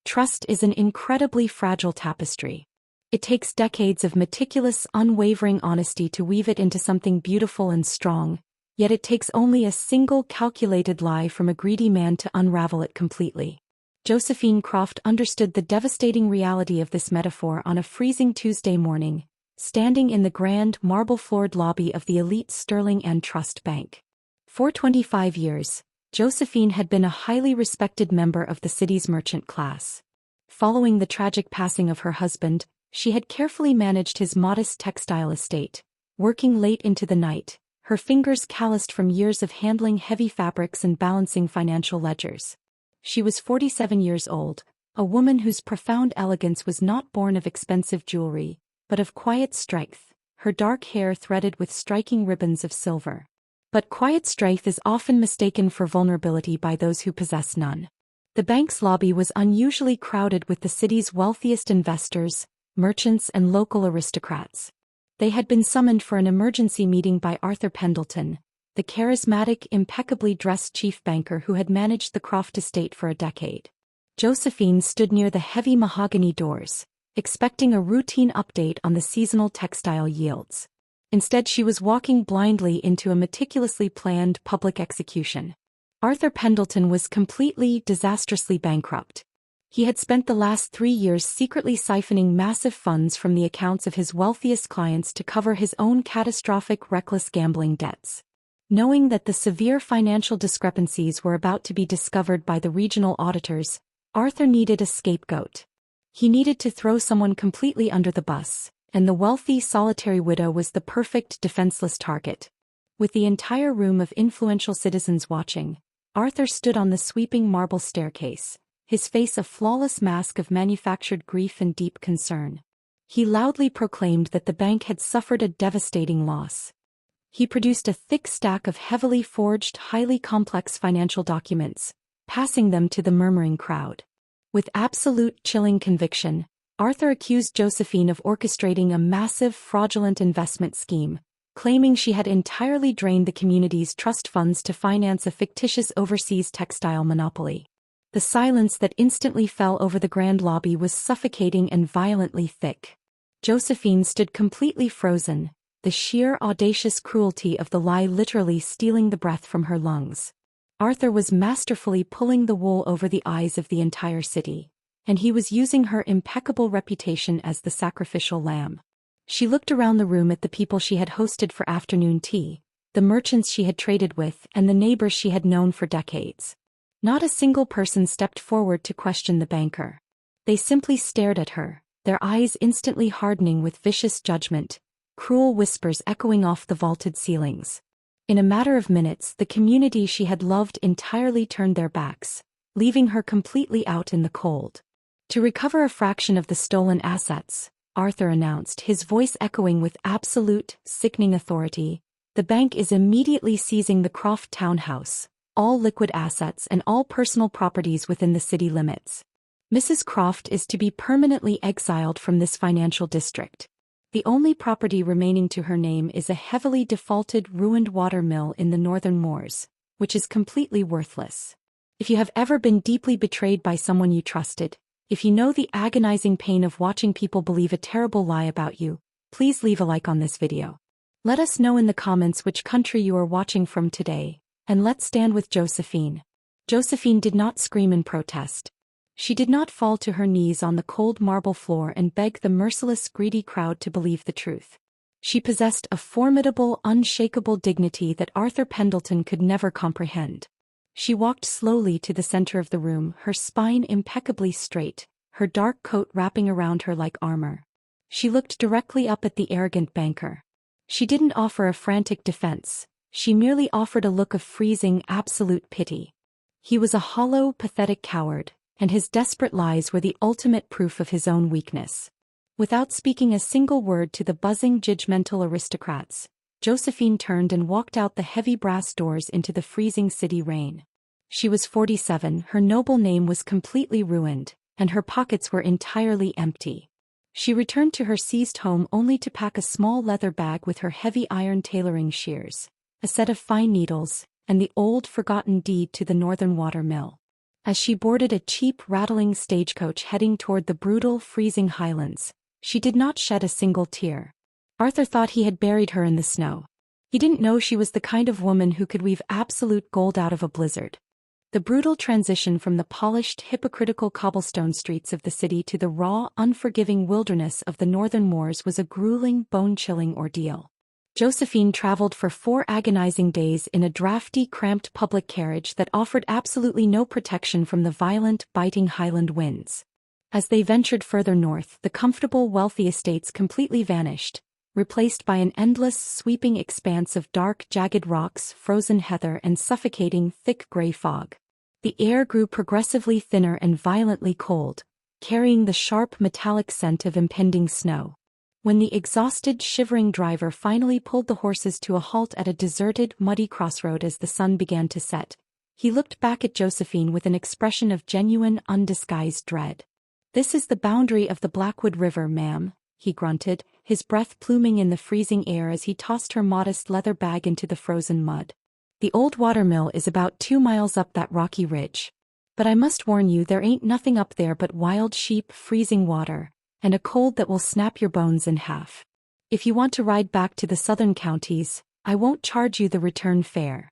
Trust is an incredibly fragile tapestry. It takes decades of meticulous, unwavering honesty to weave it into something beautiful and strong, yet it takes only a single calculated lie from a greedy man to unravel it completely. Josephine Croft understood the devastating reality of this metaphor on a freezing Tuesday morning, standing in the grand, marble-floored lobby of the elite Sterling and Trust Bank. For 25 years, Josephine had been a highly respected member of the city's merchant class. Following the tragic passing of her husband, she had carefully managed his modest textile estate, working late into the night, her fingers calloused from years of handling heavy fabrics and balancing financial ledgers. She was 47 years old, a woman whose profound elegance was not born of expensive jewelry, but of quiet strength, her dark hair threaded with striking ribbons of silver. But quiet strength is often mistaken for vulnerability by those who possess none. The bank's lobby was unusually crowded with the city's wealthiest investors, merchants and local aristocrats. They had been summoned for an emergency meeting by Arthur Pendleton, the charismatic, impeccably dressed chief banker who had managed the Croft estate for a decade. Josephine stood near the heavy mahogany doors, expecting a routine update on the seasonal textile yields. Instead, she was walking blindly into a meticulously planned public execution. Arthur Pendleton was completely, disastrously bankrupt. He had spent the last 3 years secretly siphoning massive funds from the accounts of his wealthiest clients to cover his own catastrophic, reckless gambling debts. Knowing that the severe financial discrepancies were about to be discovered by the regional auditors, Arthur needed a scapegoat. He needed to throw someone completely under the bus, and the wealthy, solitary widow was the perfect defenseless target. With the entire room of influential citizens watching, Arthur stood on the sweeping marble staircase, his face a flawless mask of manufactured grief and deep concern. He loudly proclaimed that the bank had suffered a devastating loss. He produced a thick stack of heavily forged, highly complex financial documents, passing them to the murmuring crowd. With absolute, chilling conviction, Arthur accused Josephine of orchestrating a massive, fraudulent investment scheme, claiming she had entirely drained the community's trust funds to finance a fictitious overseas textile monopoly. The silence that instantly fell over the grand lobby was suffocating and violently thick. Josephine stood completely frozen, the sheer audacious cruelty of the lie literally stealing the breath from her lungs. Arthur was masterfully pulling the wool over the eyes of the entire city, and he was using her impeccable reputation as the sacrificial lamb. She looked around the room at the people she had hosted for afternoon tea, the merchants she had traded with, and the neighbors she had known for decades. Not a single person stepped forward to question the banker. They simply stared at her, their eyes instantly hardening with vicious judgment, cruel whispers echoing off the vaulted ceilings. In a matter of minutes, the community she had loved entirely turned their backs, leaving her completely out in the cold. To recover a fraction of the stolen assets, Arthur announced, his voice echoing with absolute, sickening authority, the bank is immediately seizing the Croft townhouse, all liquid assets and all personal properties within the city limits. Mrs. Croft is to be permanently exiled from this financial district. The only property remaining to her name is a heavily defaulted, ruined water mill in the northern moors, which is completely worthless. If you have ever been deeply betrayed by someone you trusted, if you know the agonizing pain of watching people believe a terrible lie about you, please leave a like on this video. Let us know in the comments which country you are watching from today, and let's stand with Josephine. Josephine did not scream in protest. She did not fall to her knees on the cold marble floor and beg the merciless, greedy crowd to believe the truth. She possessed a formidable, unshakable dignity that Arthur Pendleton could never comprehend. She walked slowly to the center of the room, her spine impeccably straight, her dark coat wrapping around her like armor. She looked directly up at the arrogant banker. She didn't offer a frantic defense, she merely offered a look of freezing, absolute pity. He was a hollow, pathetic coward, and his desperate lies were the ultimate proof of his own weakness. Without speaking a single word to the buzzing, judgmental aristocrats, Josephine turned and walked out the heavy brass doors into the freezing city rain. She was 47, her noble name was completely ruined, and her pockets were entirely empty. She returned to her seized home only to pack a small leather bag with her heavy iron tailoring shears, a set of fine needles, and the old, forgotten deed to the northern water mill. As she boarded a cheap, rattling stagecoach heading toward the brutal, freezing Highlands, she did not shed a single tear. Arthur thought he had buried her in the snow. He didn't know she was the kind of woman who could weave absolute gold out of a blizzard. The brutal transition from the polished, hypocritical cobblestone streets of the city to the raw, unforgiving wilderness of the northern moors was a grueling, bone-chilling ordeal. Josephine traveled for 4 agonizing days in a drafty, cramped public carriage that offered absolutely no protection from the violent, biting Highland winds. As they ventured further north, the comfortable, wealthy estates completely vanished, replaced by an endless, sweeping expanse of dark, jagged rocks, frozen heather, and suffocating, thick gray fog. The air grew progressively thinner and violently cold, carrying the sharp, metallic scent of impending snow. When the exhausted, shivering driver finally pulled the horses to a halt at a deserted, muddy crossroad as the sun began to set, he looked back at Josephine with an expression of genuine, undisguised dread. "This is the boundary of the Blackwood River, ma'am," he grunted, his breath pluming in the freezing air as he tossed her modest leather bag into the frozen mud. "The old watermill is about 2 miles up that rocky ridge. But I must warn you, there ain't nothing up there but wild sheep, freezing water, and a cold that will snap your bones in half. If you want to ride back to the southern counties, I won't charge you the return fare."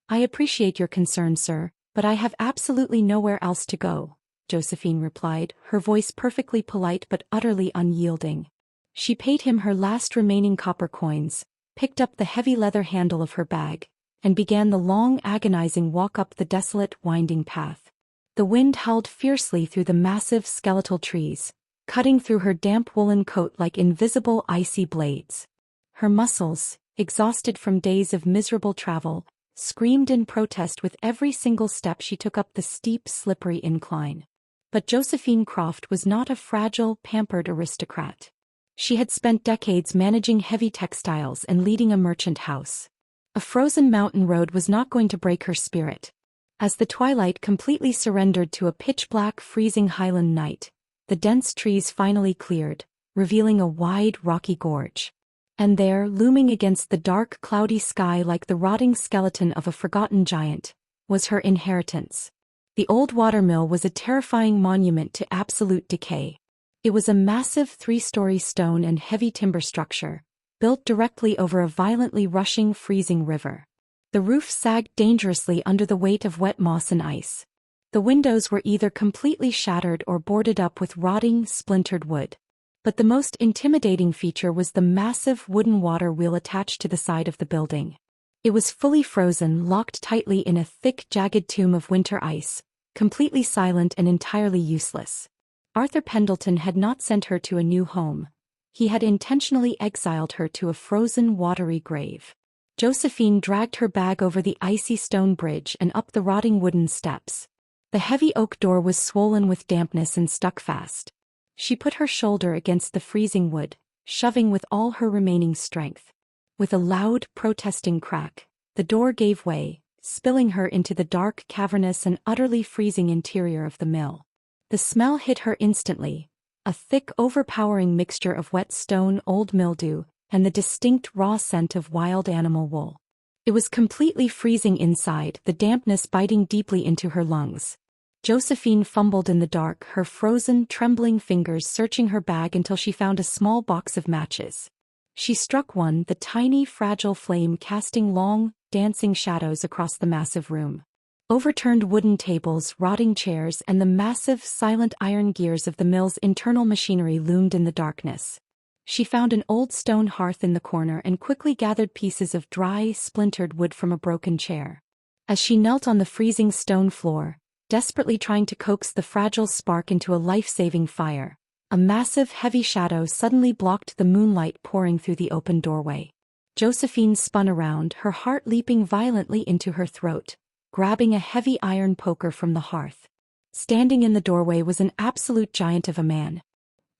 "I appreciate your concern, sir, but I have absolutely nowhere else to go," Josephine replied, her voice perfectly polite but utterly unyielding. She paid him her last remaining copper coins, picked up the heavy leather handle of her bag, and began the long, agonizing walk up the desolate, winding path. The wind howled fiercely through the massive, skeletal trees, cutting through her damp woolen coat like invisible, icy blades. Her muscles, exhausted from days of miserable travel, screamed in protest with every single step she took up the steep, slippery incline. But Josephine Croft was not a fragile, pampered aristocrat. She had spent decades managing heavy textiles and leading a merchant house. A frozen mountain road was not going to break her spirit. As the twilight completely surrendered to a pitch-black, freezing Highland night, the dense trees finally cleared, revealing a wide, rocky gorge. And there, looming against the dark, cloudy sky like the rotting skeleton of a forgotten giant, was her inheritance. The old watermill was a terrifying monument to absolute decay. It was a massive 3-story stone and heavy timber structure, built directly over a violently rushing, freezing river. The roof sagged dangerously under the weight of wet moss and ice. The windows were either completely shattered or boarded up with rotting, splintered wood. But the most intimidating feature was the massive wooden water wheel attached to the side of the building. It was fully frozen, locked tightly in a thick, jagged tomb of winter ice, completely silent and entirely useless. Arthur Pendleton had not sent her to a new home. He had intentionally exiled her to a frozen, watery grave. Josephine dragged her bag over the icy stone bridge and up the rotting wooden steps. The heavy oak door was swollen with dampness and stuck fast. She put her shoulder against the freezing wood, shoving with all her remaining strength. With a loud, protesting crack, the door gave way, spilling her into the dark, cavernous and utterly freezing interior of the mill. The smell hit her instantly, a thick, overpowering mixture of wet stone, old mildew, and the distinct raw scent of wild animal wool. It was completely freezing inside, the dampness biting deeply into her lungs. Josephine fumbled in the dark, her frozen, trembling fingers searching her bag until she found a small box of matches. She struck one, the tiny, fragile flame casting long, dancing shadows across the massive room. Overturned wooden tables, rotting chairs, and the massive, silent iron gears of the mill's internal machinery loomed in the darkness. She found an old stone hearth in the corner and quickly gathered pieces of dry, splintered wood from a broken chair. As she knelt on the freezing stone floor, desperately trying to coax the fragile spark into a life-saving fire, a massive, heavy shadow suddenly blocked the moonlight pouring through the open doorway. Josephine spun around, her heart leaping violently into her throat, grabbing a heavy iron poker from the hearth. Standing in the doorway was an absolute giant of a man.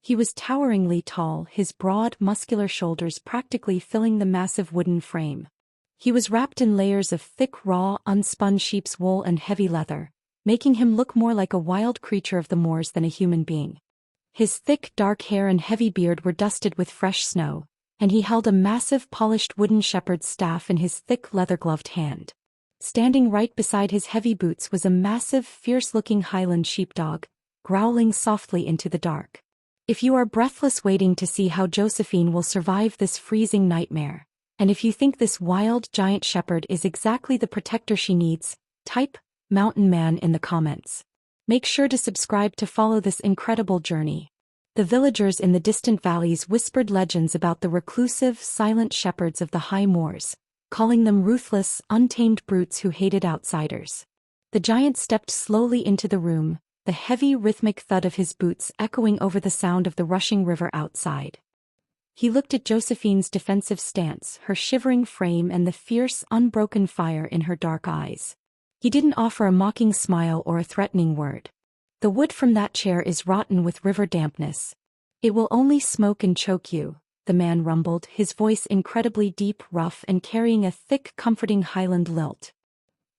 He was toweringly tall, his broad, muscular shoulders practically filling the massive wooden frame. He was wrapped in layers of thick, raw, unspun sheep's wool and heavy leather, making him look more like a wild creature of the moors than a human being. His thick, dark hair and heavy beard were dusted with fresh snow, and he held a massive, polished wooden shepherd's staff in his thick, leather-gloved hand. Standing right beside his heavy boots was a massive, fierce-looking Highland sheepdog, growling softly into the dark. If you are breathless waiting to see how Josephine will survive this freezing nightmare, and if you think this wild giant shepherd is exactly the protector she needs, type Mountain Man in the comments. Make sure to subscribe to follow this incredible journey. The villagers in the distant valleys whispered legends about the reclusive, silent shepherds of the high moors, calling them ruthless, untamed brutes who hated outsiders. The giant stepped slowly into the room, the heavy rhythmic thud of his boots echoing over the sound of the rushing river outside. He looked at Josephine's defensive stance, her shivering frame and the fierce, unbroken fire in her dark eyes. He didn't offer a mocking smile or a threatening word. The wood from that chair is rotten with river dampness. It will only smoke and choke you, the man rumbled, his voice incredibly deep, rough and carrying a thick, comforting Highland lilt.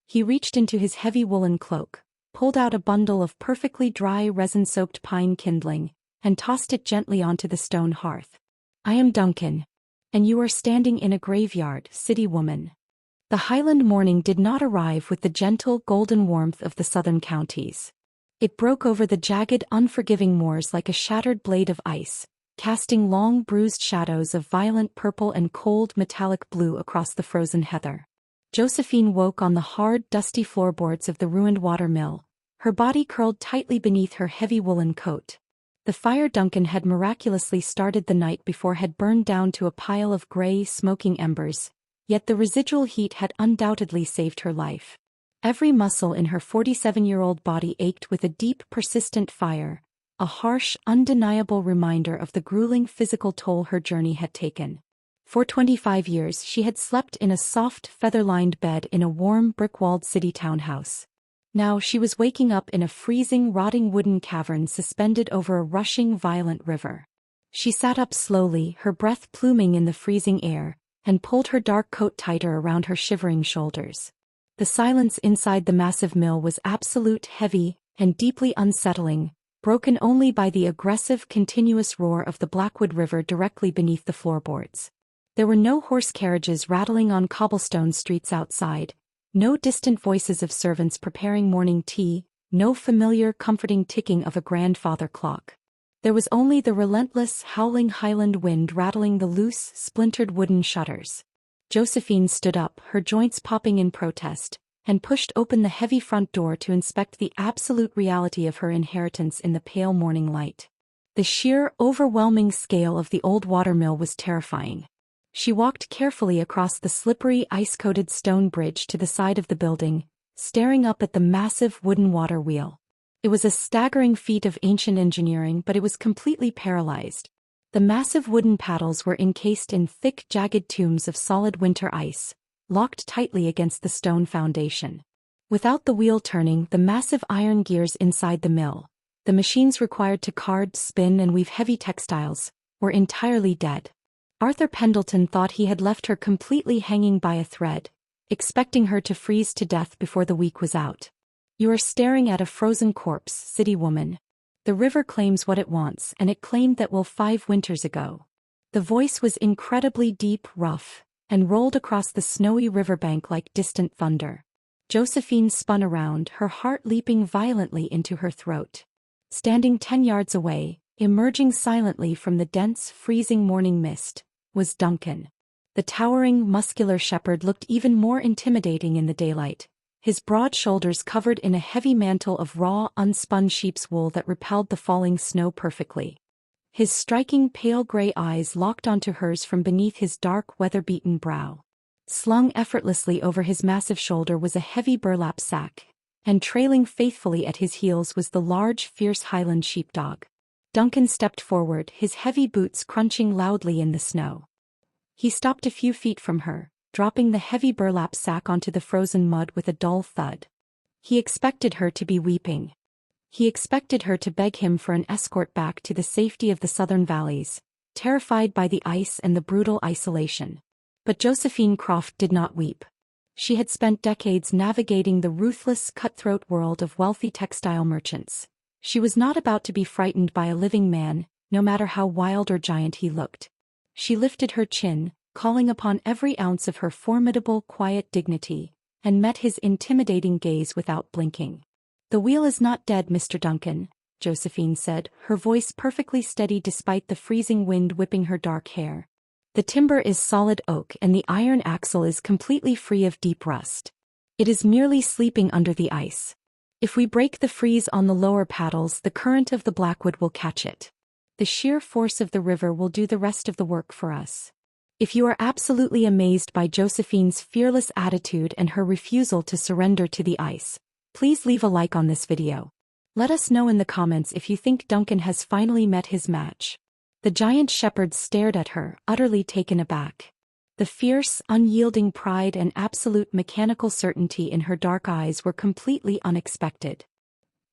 He reached into his heavy woolen cloak, pulled out a bundle of perfectly dry resin-soaked pine kindling, and tossed it gently onto the stone hearth. I am Duncan. And you are standing in a graveyard, city woman. The Highland morning did not arrive with the gentle, golden warmth of the southern counties. It broke over the jagged, unforgiving moors like a shattered blade of ice, casting long, bruised shadows of violent purple and cold, metallic blue across the frozen heather. Josephine woke on the hard, dusty floorboards of the ruined watermill, her body curled tightly beneath her heavy woolen coat. The fire Duncan had miraculously started the night before had burned down to a pile of gray, smoking embers, yet the residual heat had undoubtedly saved her life. Every muscle in her 47-year-old body ached with a deep, persistent fire, a harsh, undeniable reminder of the grueling physical toll her journey had taken. For 25 years she had slept in a soft, feather-lined bed in a warm, brick-walled city townhouse. Now she was waking up in a freezing, rotting wooden cavern suspended over a rushing, violent river. She sat up slowly, her breath pluming in the freezing air, and pulled her dark coat tighter around her shivering shoulders. The silence inside the massive mill was absolute, heavy, and deeply unsettling, broken only by the aggressive, continuous roar of the Blackwood River directly beneath the floorboards. There were no horse carriages rattling on cobblestone streets outside, no distant voices of servants preparing morning tea, no familiar, comforting ticking of a grandfather clock. There was only the relentless, howling Highland wind rattling the loose, splintered wooden shutters. Josephine stood up, her joints popping in protest, and pushed open the heavy front door to inspect the absolute reality of her inheritance in the pale morning light. The sheer, overwhelming scale of the old watermill was terrifying. She walked carefully across the slippery, ice-coated stone bridge to the side of the building, staring up at the massive wooden water wheel. It was a staggering feat of ancient engineering, but it was completely paralyzed. The massive wooden paddles were encased in thick, jagged tombs of solid winter ice, locked tightly against the stone foundation. Without the wheel turning, the massive iron gears inside the mill, the machines required to card, spin and weave heavy textiles, were entirely dead. Arthur Pendleton thought he had left her completely hanging by a thread, expecting her to freeze to death before the week was out. You are staring at a frozen corpse, city woman. The river claims what it wants, and it claimed that 5 winters ago. The voice was incredibly deep, rough, and rolled across the snowy riverbank like distant thunder. Josephine spun around, her heart leaping violently into her throat. Standing 10 yards away, emerging silently from the dense, freezing morning mist, was Duncan. The towering, muscular shepherd looked even more intimidating in the daylight, his broad shoulders covered in a heavy mantle of raw, unspun sheep's wool that repelled the falling snow perfectly. His striking pale gray eyes locked onto hers from beneath his dark, weather-beaten brow. Slung effortlessly over his massive shoulder was a heavy burlap sack, and trailing faithfully at his heels was the large, fierce Highland sheepdog. Duncan stepped forward, his heavy boots crunching loudly in the snow. He stopped a few feet from her, dropping the heavy burlap sack onto the frozen mud with a dull thud. He expected her to be weeping. He expected her to beg him for an escort back to the safety of the southern valleys, terrified by the ice and the brutal isolation. But Josephine Croft did not weep. She had spent decades navigating the ruthless, cutthroat world of wealthy textile merchants. She was not about to be frightened by a living man, no matter how wild or giant he looked. She lifted her chin, calling upon every ounce of her formidable, quiet dignity, and met his intimidating gaze without blinking. "The wheel is not dead, Mr. Duncan," Josephine said, her voice perfectly steady despite the freezing wind whipping her dark hair. "The timber is solid oak and the iron axle is completely free of deep rust. It is merely sleeping under the ice. If we break the freeze on the lower paddles, the current of the Blackwood will catch it. The sheer force of the river will do the rest of the work for us." If you are absolutely amazed by Josephine's fearless attitude and her refusal to surrender to the ice, please leave a like on this video. Let us know in the comments if you think Duncan has finally met his match. The giant shepherd stared at her, utterly taken aback. The fierce, unyielding pride and absolute mechanical certainty in her dark eyes were completely unexpected.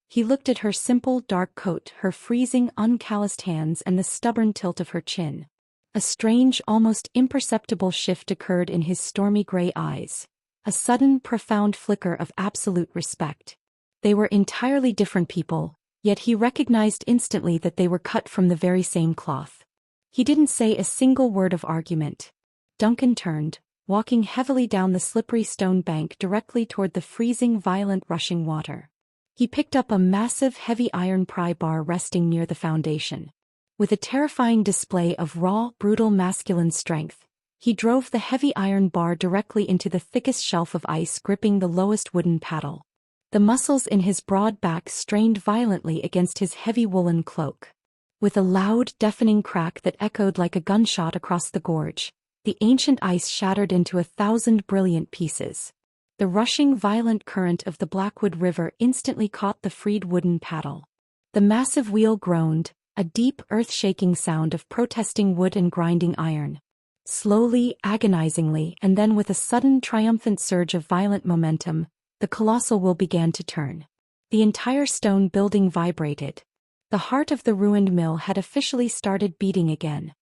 He looked at her simple dark coat, her freezing, uncalloused hands and the stubborn tilt of her chin. A strange, almost imperceptible shift occurred in his stormy gray eyes. A sudden, profound flicker of absolute respect. They were entirely different people, yet he recognized instantly that they were cut from the very same cloth. He didn't say a single word of argument. Duncan turned, walking heavily down the slippery stone bank directly toward the freezing, violent, rushing water. He picked up a massive, heavy iron pry bar resting near the foundation. With a terrifying display of raw, brutal masculine strength, he drove the heavy iron bar directly into the thickest shelf of ice gripping the lowest wooden paddle. The muscles in his broad back strained violently against his heavy woolen cloak. With a loud, deafening crack that echoed like a gunshot across the gorge, the ancient ice shattered into 1,000 brilliant pieces. The rushing, violent current of the Blackwood River instantly caught the freed wooden paddle. The massive wheel groaned, a deep, earth-shaking sound of protesting wood and grinding iron. Slowly, agonizingly, and then with a sudden triumphant surge of violent momentum, the colossal wheel began to turn. The entire stone building vibrated. The heart of the ruined mill had officially started beating again.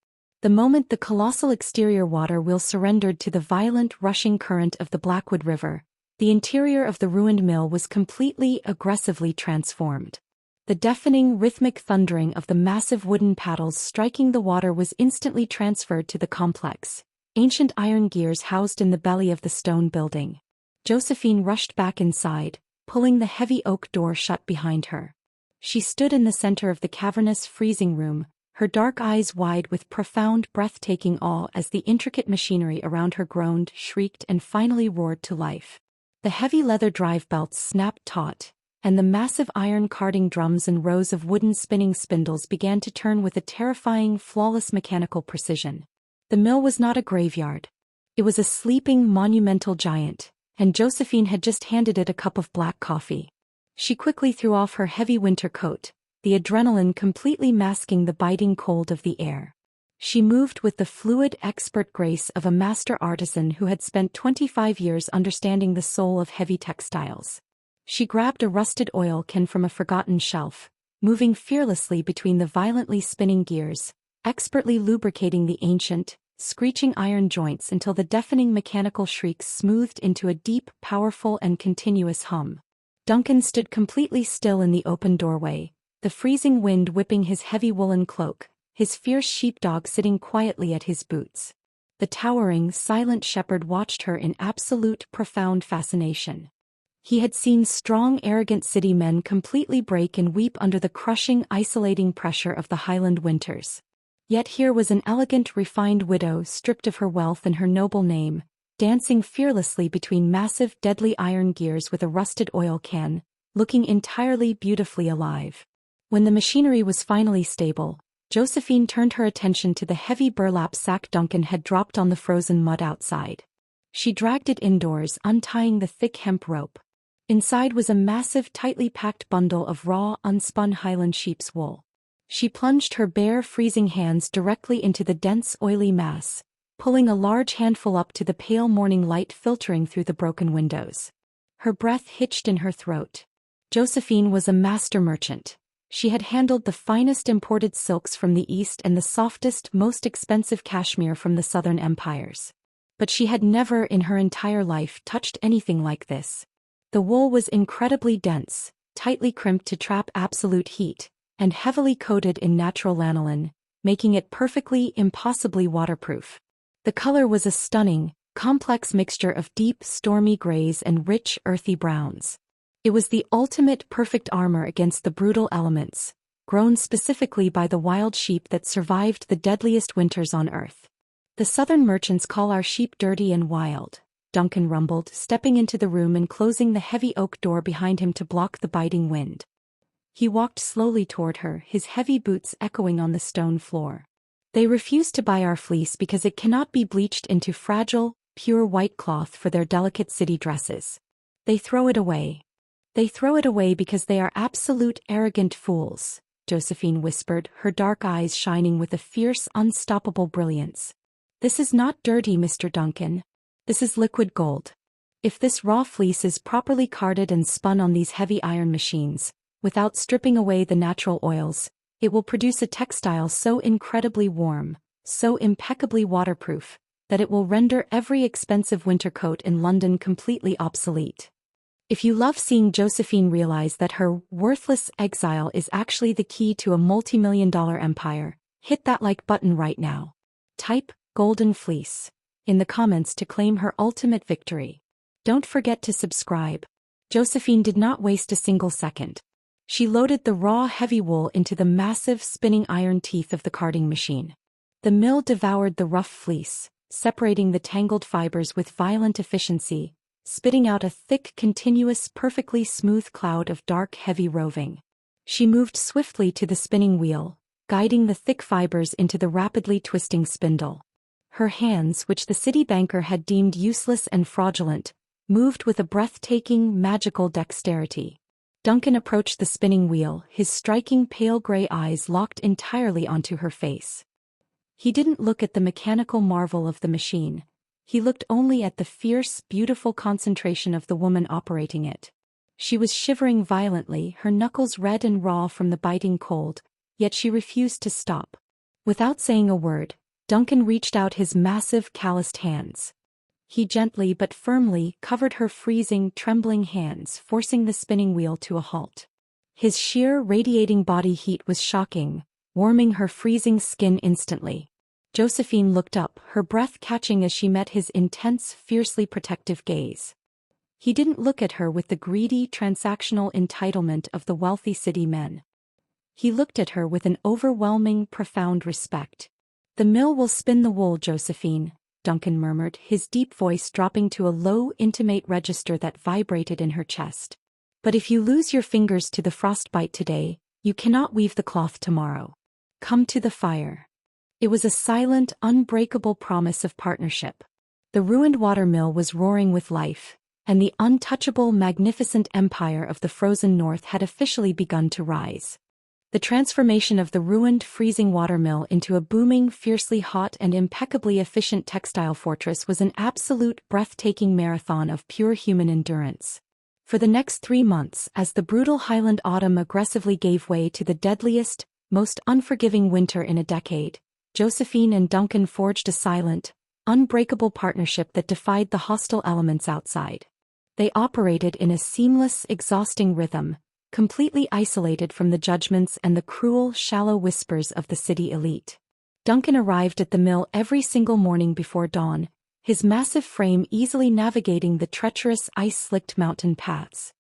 The moment the colossal exterior water wheel surrendered to the violent, rushing current of the Blackwood River, the interior of the ruined mill was completely, aggressively transformed. The deafening, rhythmic thundering of the massive wooden paddles striking the water was instantly transferred to the complex, ancient iron gears housed in the belly of the stone building. Josephine rushed back inside, pulling the heavy oak door shut behind her. She stood in the center of the cavernous freezing room, her dark eyes wide with profound, breathtaking awe as the intricate machinery around her groaned, shrieked, and finally roared to life. The heavy leather drive belts snapped taut, and the massive iron carding drums and rows of wooden spinning spindles began to turn with a terrifying, flawless mechanical precision. The mill was not a graveyard. It was a sleeping, monumental giant, and Josephine had just handed it a cup of black coffee. She quickly threw off her heavy winter coat, the adrenaline completely masking the biting cold of the air. She moved with the fluid, expert grace of a master artisan who had spent 25 years understanding the soul of heavy textiles. She grabbed a rusted oil can from a forgotten shelf, moving fearlessly between the violently spinning gears, expertly lubricating the ancient, screeching iron joints until the deafening mechanical shrieks smoothed into a deep, powerful and continuous hum. Duncan stood completely still in the open doorway, the freezing wind whipping his heavy woolen cloak, his fierce sheepdog sitting quietly at his boots. The towering, silent shepherd watched her in absolute, profound fascination. He had seen strong, arrogant city men completely break and weep under the crushing, isolating pressure of the Highland winters. Yet here was an elegant, refined widow stripped of her wealth and her noble name, dancing fearlessly between massive, deadly iron gears with a rusted oil can, looking entirely beautifully alive. When the machinery was finally stable, Josephine turned her attention to the heavy burlap sack Duncan had dropped on the frozen mud outside. She dragged it indoors, untying the thick hemp rope. Inside was a massive, tightly packed bundle of raw, unspun Highland sheep's wool. She plunged her bare, freezing hands directly into the dense, oily mass, pulling a large handful up to the pale morning light filtering through the broken windows. Her breath hitched in her throat. Josephine was a master merchant. She had handled the finest imported silks from the East and the softest, most expensive cashmere from the southern empires. But she had never in her entire life touched anything like this. The wool was incredibly dense, tightly crimped to trap absolute heat, and heavily coated in natural lanolin, making it perfectly, impossibly waterproof. The color was a stunning, complex mixture of deep, stormy grays and rich, earthy browns. It was the ultimate perfect armor against the brutal elements, grown specifically by the wild sheep that survived the deadliest winters on Earth. "The southern merchants call our sheep dirty and wild," Duncan rumbled, stepping into the room and closing the heavy oak door behind him to block the biting wind. He walked slowly toward her, his heavy boots echoing on the stone floor. "They refuse to buy our fleece because it cannot be bleached into fragile, pure white cloth for their delicate city dresses. They throw it away. They throw it away because they are absolute arrogant fools," Josephine whispered, her dark eyes shining with a fierce, unstoppable brilliance. "This is not dirty, Mr. Duncan. This is liquid gold. If this raw fleece is properly carded and spun on these heavy iron machines, without stripping away the natural oils, it will produce a textile so incredibly warm, so impeccably waterproof, that it will render every expensive winter coat in London completely obsolete." If you love seeing Josephine realize that her worthless exile is actually the key to a multi-million-dollar empire, hit that like button right now. Type "Golden Fleece" in the comments to claim her ultimate victory. Don't forget to subscribe. Josephine did not waste a single second. She loaded the raw heavy wool into the massive spinning iron teeth of the carding machine. The mill devoured the rough fleece, separating the tangled fibers with violent efficiency, spitting out a thick, continuous, perfectly smooth cloud of dark, heavy roving. She moved swiftly to the spinning wheel, guiding the thick fibers into the rapidly twisting spindle. Her hands, which the city banker had deemed useless and fraudulent, moved with a breathtaking, magical dexterity. Duncan approached the spinning wheel, his striking pale gray eyes locked entirely onto her face. He didn't look at the mechanical marvel of the machine. He looked only at the fierce, beautiful concentration of the woman operating it. She was shivering violently, her knuckles red and raw from the biting cold, yet she refused to stop. Without saying a word, Duncan reached out his massive, calloused hands. He gently but firmly covered her freezing, trembling hands, forcing the spinning wheel to a halt. His sheer, radiating body heat was shocking, warming her freezing skin instantly. Josephine looked up, her breath catching as she met his intense, fiercely protective gaze. He didn't look at her with the greedy, transactional entitlement of the wealthy city men. He looked at her with an overwhelming, profound respect. "The mill will spin the wool, Josephine," Duncan murmured, his deep voice dropping to a low, intimate register that vibrated in her chest. "But if you lose your fingers to the frostbite today, you cannot weave the cloth tomorrow. Come to the fire." It was a silent, unbreakable promise of partnership. The ruined watermill was roaring with life, and the untouchable, magnificent empire of the frozen north had officially begun to rise. The transformation of the ruined, freezing watermill into a booming, fiercely hot and impeccably efficient textile fortress was an absolute, breathtaking marathon of pure human endurance. For the next 3 months, as the brutal Highland autumn aggressively gave way to the deadliest, most unforgiving winter in a decade, Josephine and Duncan forged a silent, unbreakable partnership that defied the hostile elements outside. They operated in a seamless, exhausting rhythm, completely isolated from the judgments and the cruel, shallow whispers of the city elite. Duncan arrived at the mill every single morning before dawn, his massive frame easily navigating the treacherous, ice-slicked mountain paths.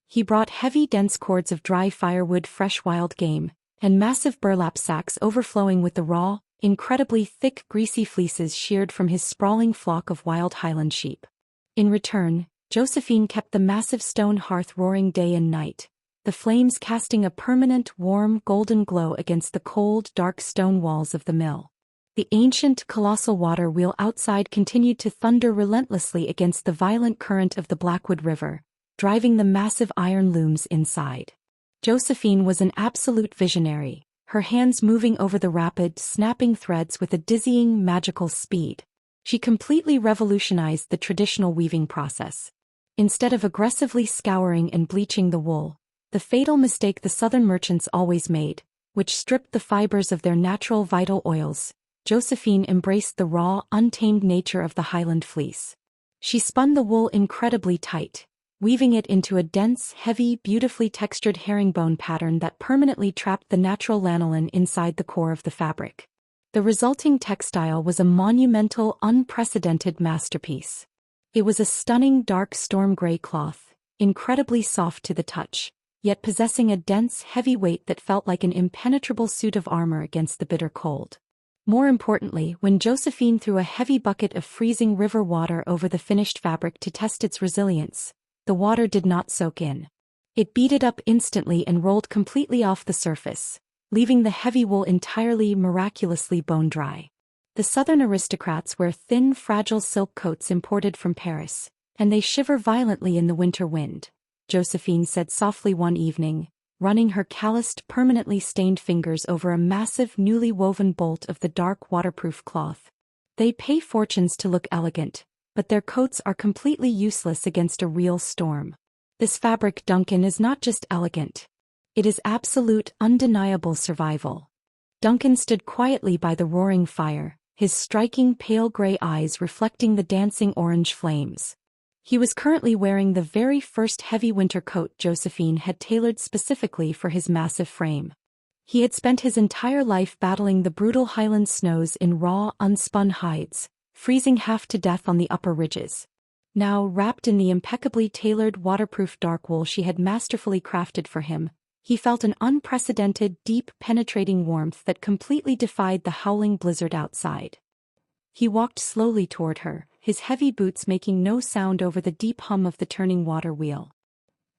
He brought heavy, dense cords of dry firewood, fresh wild game, and massive burlap sacks overflowing with the raw, incredibly thick, greasy fleeces sheared from his sprawling flock of wild Highland sheep. In return, Josephine kept the massive stone hearth roaring day and night, the flames casting a permanent, warm, golden glow against the cold, dark stone walls of the mill. The ancient, colossal water wheel outside continued to thunder relentlessly against the violent current of the Blackwood River, driving the massive iron looms inside. Josephine was an absolute visionary, her hands moving over the rapid, snapping threads with a dizzying, magical speed. She completely revolutionized the traditional weaving process. Instead of aggressively scouring and bleaching the wool, the fatal mistake the southern merchants always made, which stripped the fibers of their natural vital oils, Josephine embraced the raw, untamed nature of the Highland fleece. She spun the wool incredibly tight, weaving it into a dense, heavy, beautifully textured herringbone pattern that permanently trapped the natural lanolin inside the core of the fabric. The resulting textile was a monumental, unprecedented masterpiece. It was a stunning dark storm gray cloth, incredibly soft to the touch, yet possessing a dense, heavy weight that felt like an impenetrable suit of armor against the bitter cold. More importantly, when Josephine threw a heavy bucket of freezing river water over the finished fabric to test its resilience, the water did not soak in. It beaded up instantly and rolled completely off the surface, leaving the heavy wool entirely miraculously bone-dry. The southern aristocrats wear thin, fragile silk coats imported from Paris, and they shiver violently in the winter wind, Josephine said softly one evening, running her calloused, permanently stained fingers over a massive, newly woven bolt of the dark waterproof cloth. They pay fortunes to look elegant, but their coats are completely useless against a real storm. This fabric, Duncan, is not just elegant. It is absolute, undeniable survival. Duncan stood quietly by the roaring fire, his striking pale gray eyes reflecting the dancing orange flames. He was currently wearing the very first heavy winter coat Josephine had tailored specifically for his massive frame. He had spent his entire life battling the brutal Highlands snows in raw, unspun hides, freezing half to death on the upper ridges. Now, wrapped in the impeccably tailored waterproof dark wool she had masterfully crafted for him, he felt an unprecedented, deep, penetrating warmth that completely defied the howling blizzard outside. He walked slowly toward her, his heavy boots making no sound over the deep hum of the turning water wheel.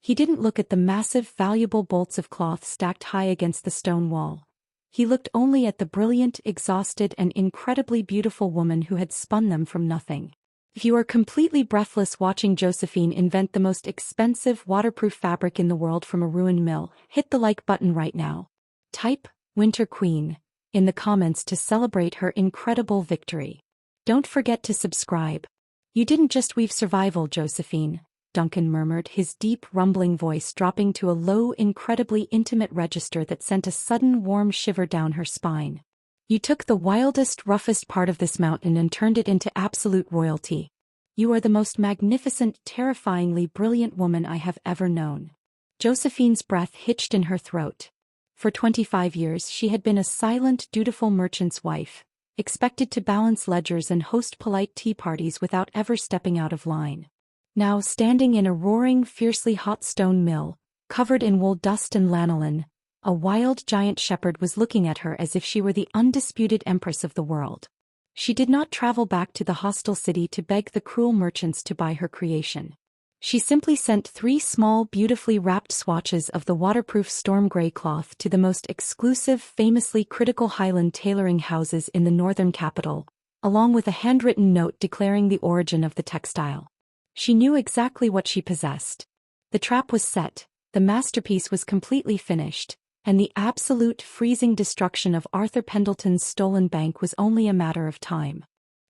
He didn't look at the massive, valuable bolts of cloth stacked high against the stone wall. He looked only at the brilliant, exhausted, and incredibly beautiful woman who had spun them from nothing. If you are completely breathless watching Josephine invent the most expensive waterproof fabric in the world from a ruined mill, hit the like button right now. Type Winter Queen in the comments to celebrate her incredible victory. Don't forget to subscribe. You didn't just weave survival, Josephine, Duncan murmured, his deep, rumbling voice dropping to a low, incredibly intimate register that sent a sudden warm shiver down her spine. You took the wildest, roughest part of this mountain and turned it into absolute royalty. You are the most magnificent, terrifyingly brilliant woman I have ever known. Josephine's breath hitched in her throat. For 25 years she had been a silent, dutiful merchant's wife, expected to balance ledgers and host polite tea parties without ever stepping out of line. Now, standing in a roaring, fiercely hot stone mill, covered in wool dust and lanolin, a wild giant shepherd was looking at her as if she were the undisputed empress of the world. She did not travel back to the hostile city to beg the cruel merchants to buy her creation. She simply sent 3 small, beautifully wrapped swatches of the waterproof storm gray cloth to the most exclusive, famously critical Highland tailoring houses in the northern capital, along with a handwritten note declaring the origin of the textile. She knew exactly what she possessed. The trap was set, the masterpiece was completely finished, and the absolute freezing destruction of Arthur Pendleton's stolen bank was only a matter of time.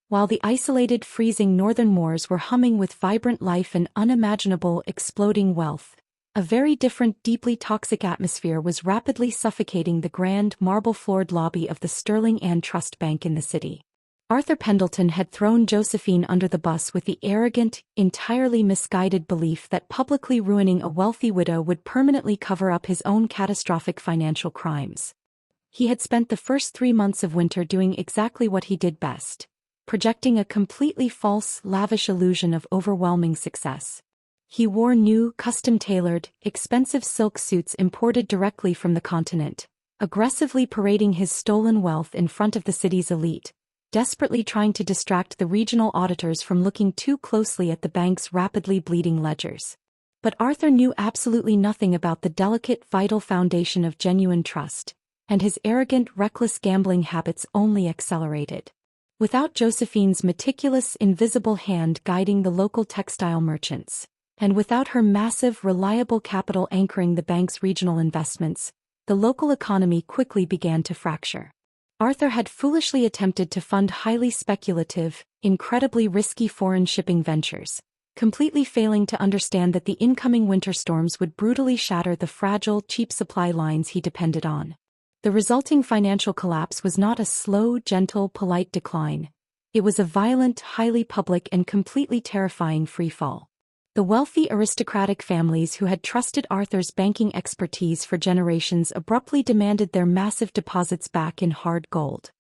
While the isolated, freezing northern moors were humming with vibrant life and unimaginable, exploding wealth, a very different, deeply toxic atmosphere was rapidly suffocating the grand, marble-floored lobby of the Sterling and Trust Bank in the city. Arthur Pendleton had thrown Josephine under the bus with the arrogant, entirely misguided belief that publicly ruining a wealthy widow would permanently cover up his own catastrophic financial crimes. He had spent the first 3 months of winter doing exactly what he did best, projecting a completely false, lavish illusion of overwhelming success. He wore new, custom-tailored, expensive silk suits imported directly from the continent, aggressively parading his stolen wealth in front of the city's elite, desperately trying to distract the regional auditors from looking too closely at the bank's rapidly bleeding ledgers. But Arthur knew absolutely nothing about the delicate, vital foundation of genuine trust, and his arrogant, reckless gambling habits only accelerated. Without Josephine's meticulous, invisible hand guiding the local textile merchants, and without her massive, reliable capital anchoring the bank's regional investments, the local economy quickly began to fracture. Arthur had foolishly attempted to fund highly speculative, incredibly risky foreign shipping ventures, completely failing to understand that the incoming winter storms would brutally shatter the fragile, cheap supply lines he depended on. The resulting financial collapse was not a slow, gentle, polite decline. It was a violent, highly public, and completely terrifying freefall. The wealthy aristocratic families who had trusted Arthur's banking expertise for generations abruptly demanded their massive deposits back in hard gold.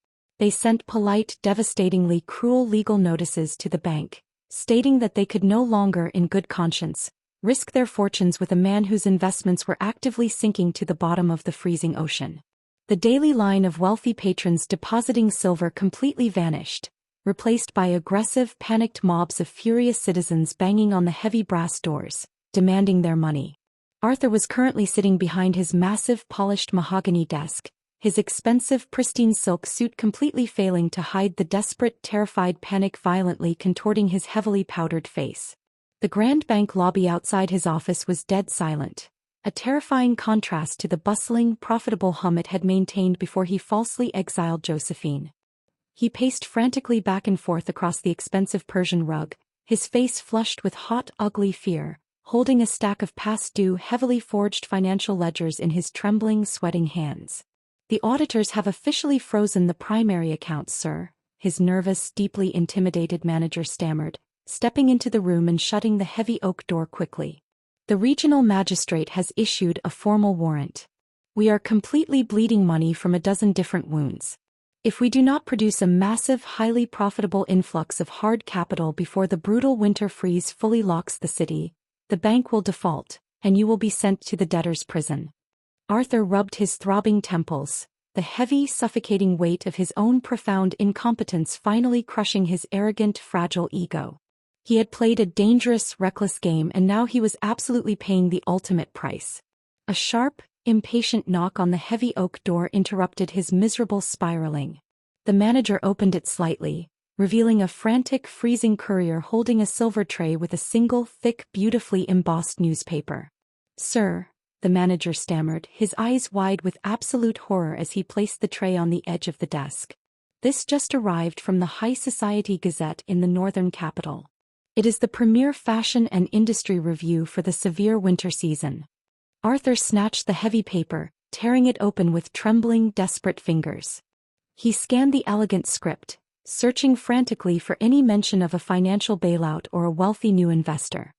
They sent polite, devastatingly cruel legal notices to the bank, stating that they could no longer, in good conscience, risk their fortunes with a man whose investments were actively sinking to the bottom of the freezing ocean. The daily line of wealthy patrons depositing silver completely vanished, replaced by aggressive, panicked mobs of furious citizens banging on the heavy brass doors, demanding their money. Arthur was currently sitting behind his massive, polished mahogany desk, his expensive, pristine silk suit completely failing to hide the desperate, terrified panic violently contorting his heavily powdered face. The Grand Bank lobby outside his office was dead silent, a terrifying contrast to the bustling, profitable hum it had maintained before he falsely exiled Josephine. He paced frantically back and forth across the expensive Persian rug, his face flushed with hot, ugly fear, holding a stack of past-due, heavily forged financial ledgers in his trembling, sweating hands. "The auditors have officially frozen the primary accounts, sir," his nervous, deeply intimidated manager stammered, stepping into the room and shutting the heavy oak door quickly. "The regional magistrate has issued a formal warrant. We are completely bleeding money from a dozen different wounds. If we do not produce a massive, highly profitable influx of hard capital before the brutal winter freeze fully locks the city, the bank will default, and you will be sent to the debtor's prison." Arthur rubbed his throbbing temples, the heavy, suffocating weight of his own profound incompetence finally crushing his arrogant, fragile ego. He had played a dangerous, reckless game and now he was absolutely paying the ultimate price. A sharp, impatient knock on the heavy oak door interrupted his miserable spiraling. The manager opened it slightly, revealing a frantic, freezing courier holding a silver tray with a single, thick, beautifully embossed newspaper. "Sir," the manager stammered, his eyes wide with absolute horror as he placed the tray on the edge of the desk. "This just arrived from the High Society Gazette in the northern capital. It is the premier fashion and industry review for the severe winter season." Arthur snatched the heavy paper, tearing it open with trembling, desperate fingers. He scanned the elegant script, searching frantically for any mention of a financial bailout or a wealthy new investor.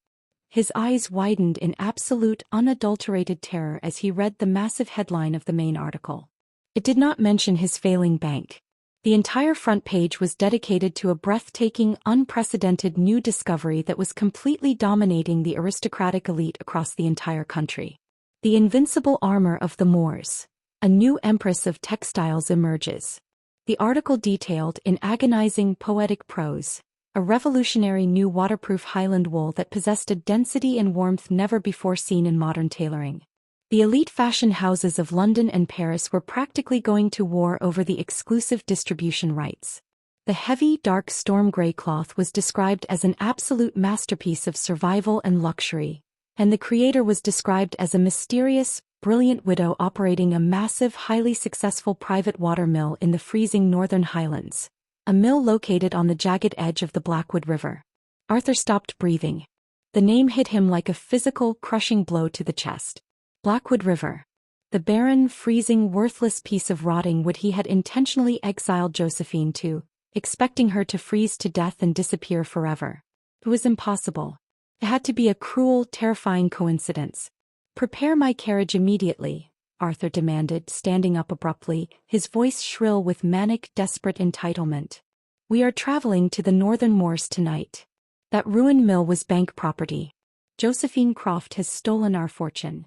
His eyes widened in absolute, unadulterated terror as he read the massive headline of the main article. It did not mention his failing bank. The entire front page was dedicated to a breathtaking, unprecedented new discovery that was completely dominating the aristocratic elite across the entire country. "The invincible armor of the Moors. A new empress of textiles emerges." The article detailed, in agonizing, poetic prose, a revolutionary new waterproof Highland wool that possessed a density and warmth never before seen in modern tailoring. The elite fashion houses of London and Paris were practically going to war over the exclusive distribution rights. The heavy, dark storm gray cloth was described as an absolute masterpiece of survival and luxury, and the creator was described as a mysterious, brilliant widow operating a massive, highly successful private water mill in the freezing northern Highlands, a mill located on the jagged edge of the Blackwood River. Arthur stopped breathing. The name hit him like a physical, crushing blow to the chest. Blackwood River. The barren, freezing, worthless piece of rotting wood he had intentionally exiled Josephine to, expecting her to freeze to death and disappear forever. It was impossible. It had to be a cruel, terrifying coincidence. "Prepare my carriage immediately," Arthur demanded, standing up abruptly, his voice shrill with manic, desperate entitlement. "We are traveling to the northern moors tonight. That ruined mill was bank property. Josephine Croft has stolen our fortune."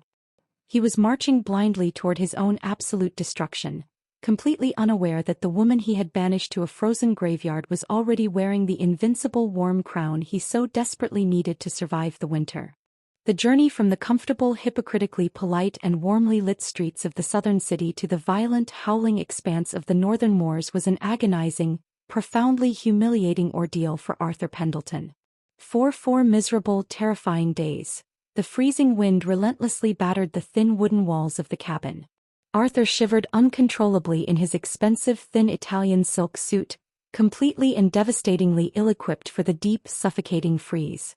He was marching blindly toward his own absolute destruction, completely unaware that the woman he had banished to a frozen graveyard was already wearing the invincible warm crown he so desperately needed to survive the winter. The journey from the comfortable, hypocritically polite and warmly lit streets of the southern city to the violent, howling expanse of the northern moors was an agonizing, profoundly humiliating ordeal for Arthur Pendleton. For 4 miserable, terrifying days, the freezing wind relentlessly battered the thin wooden walls of the cabin. Arthur shivered uncontrollably in his expensive thin Italian silk suit, completely and devastatingly ill-equipped for the deep, suffocating freeze.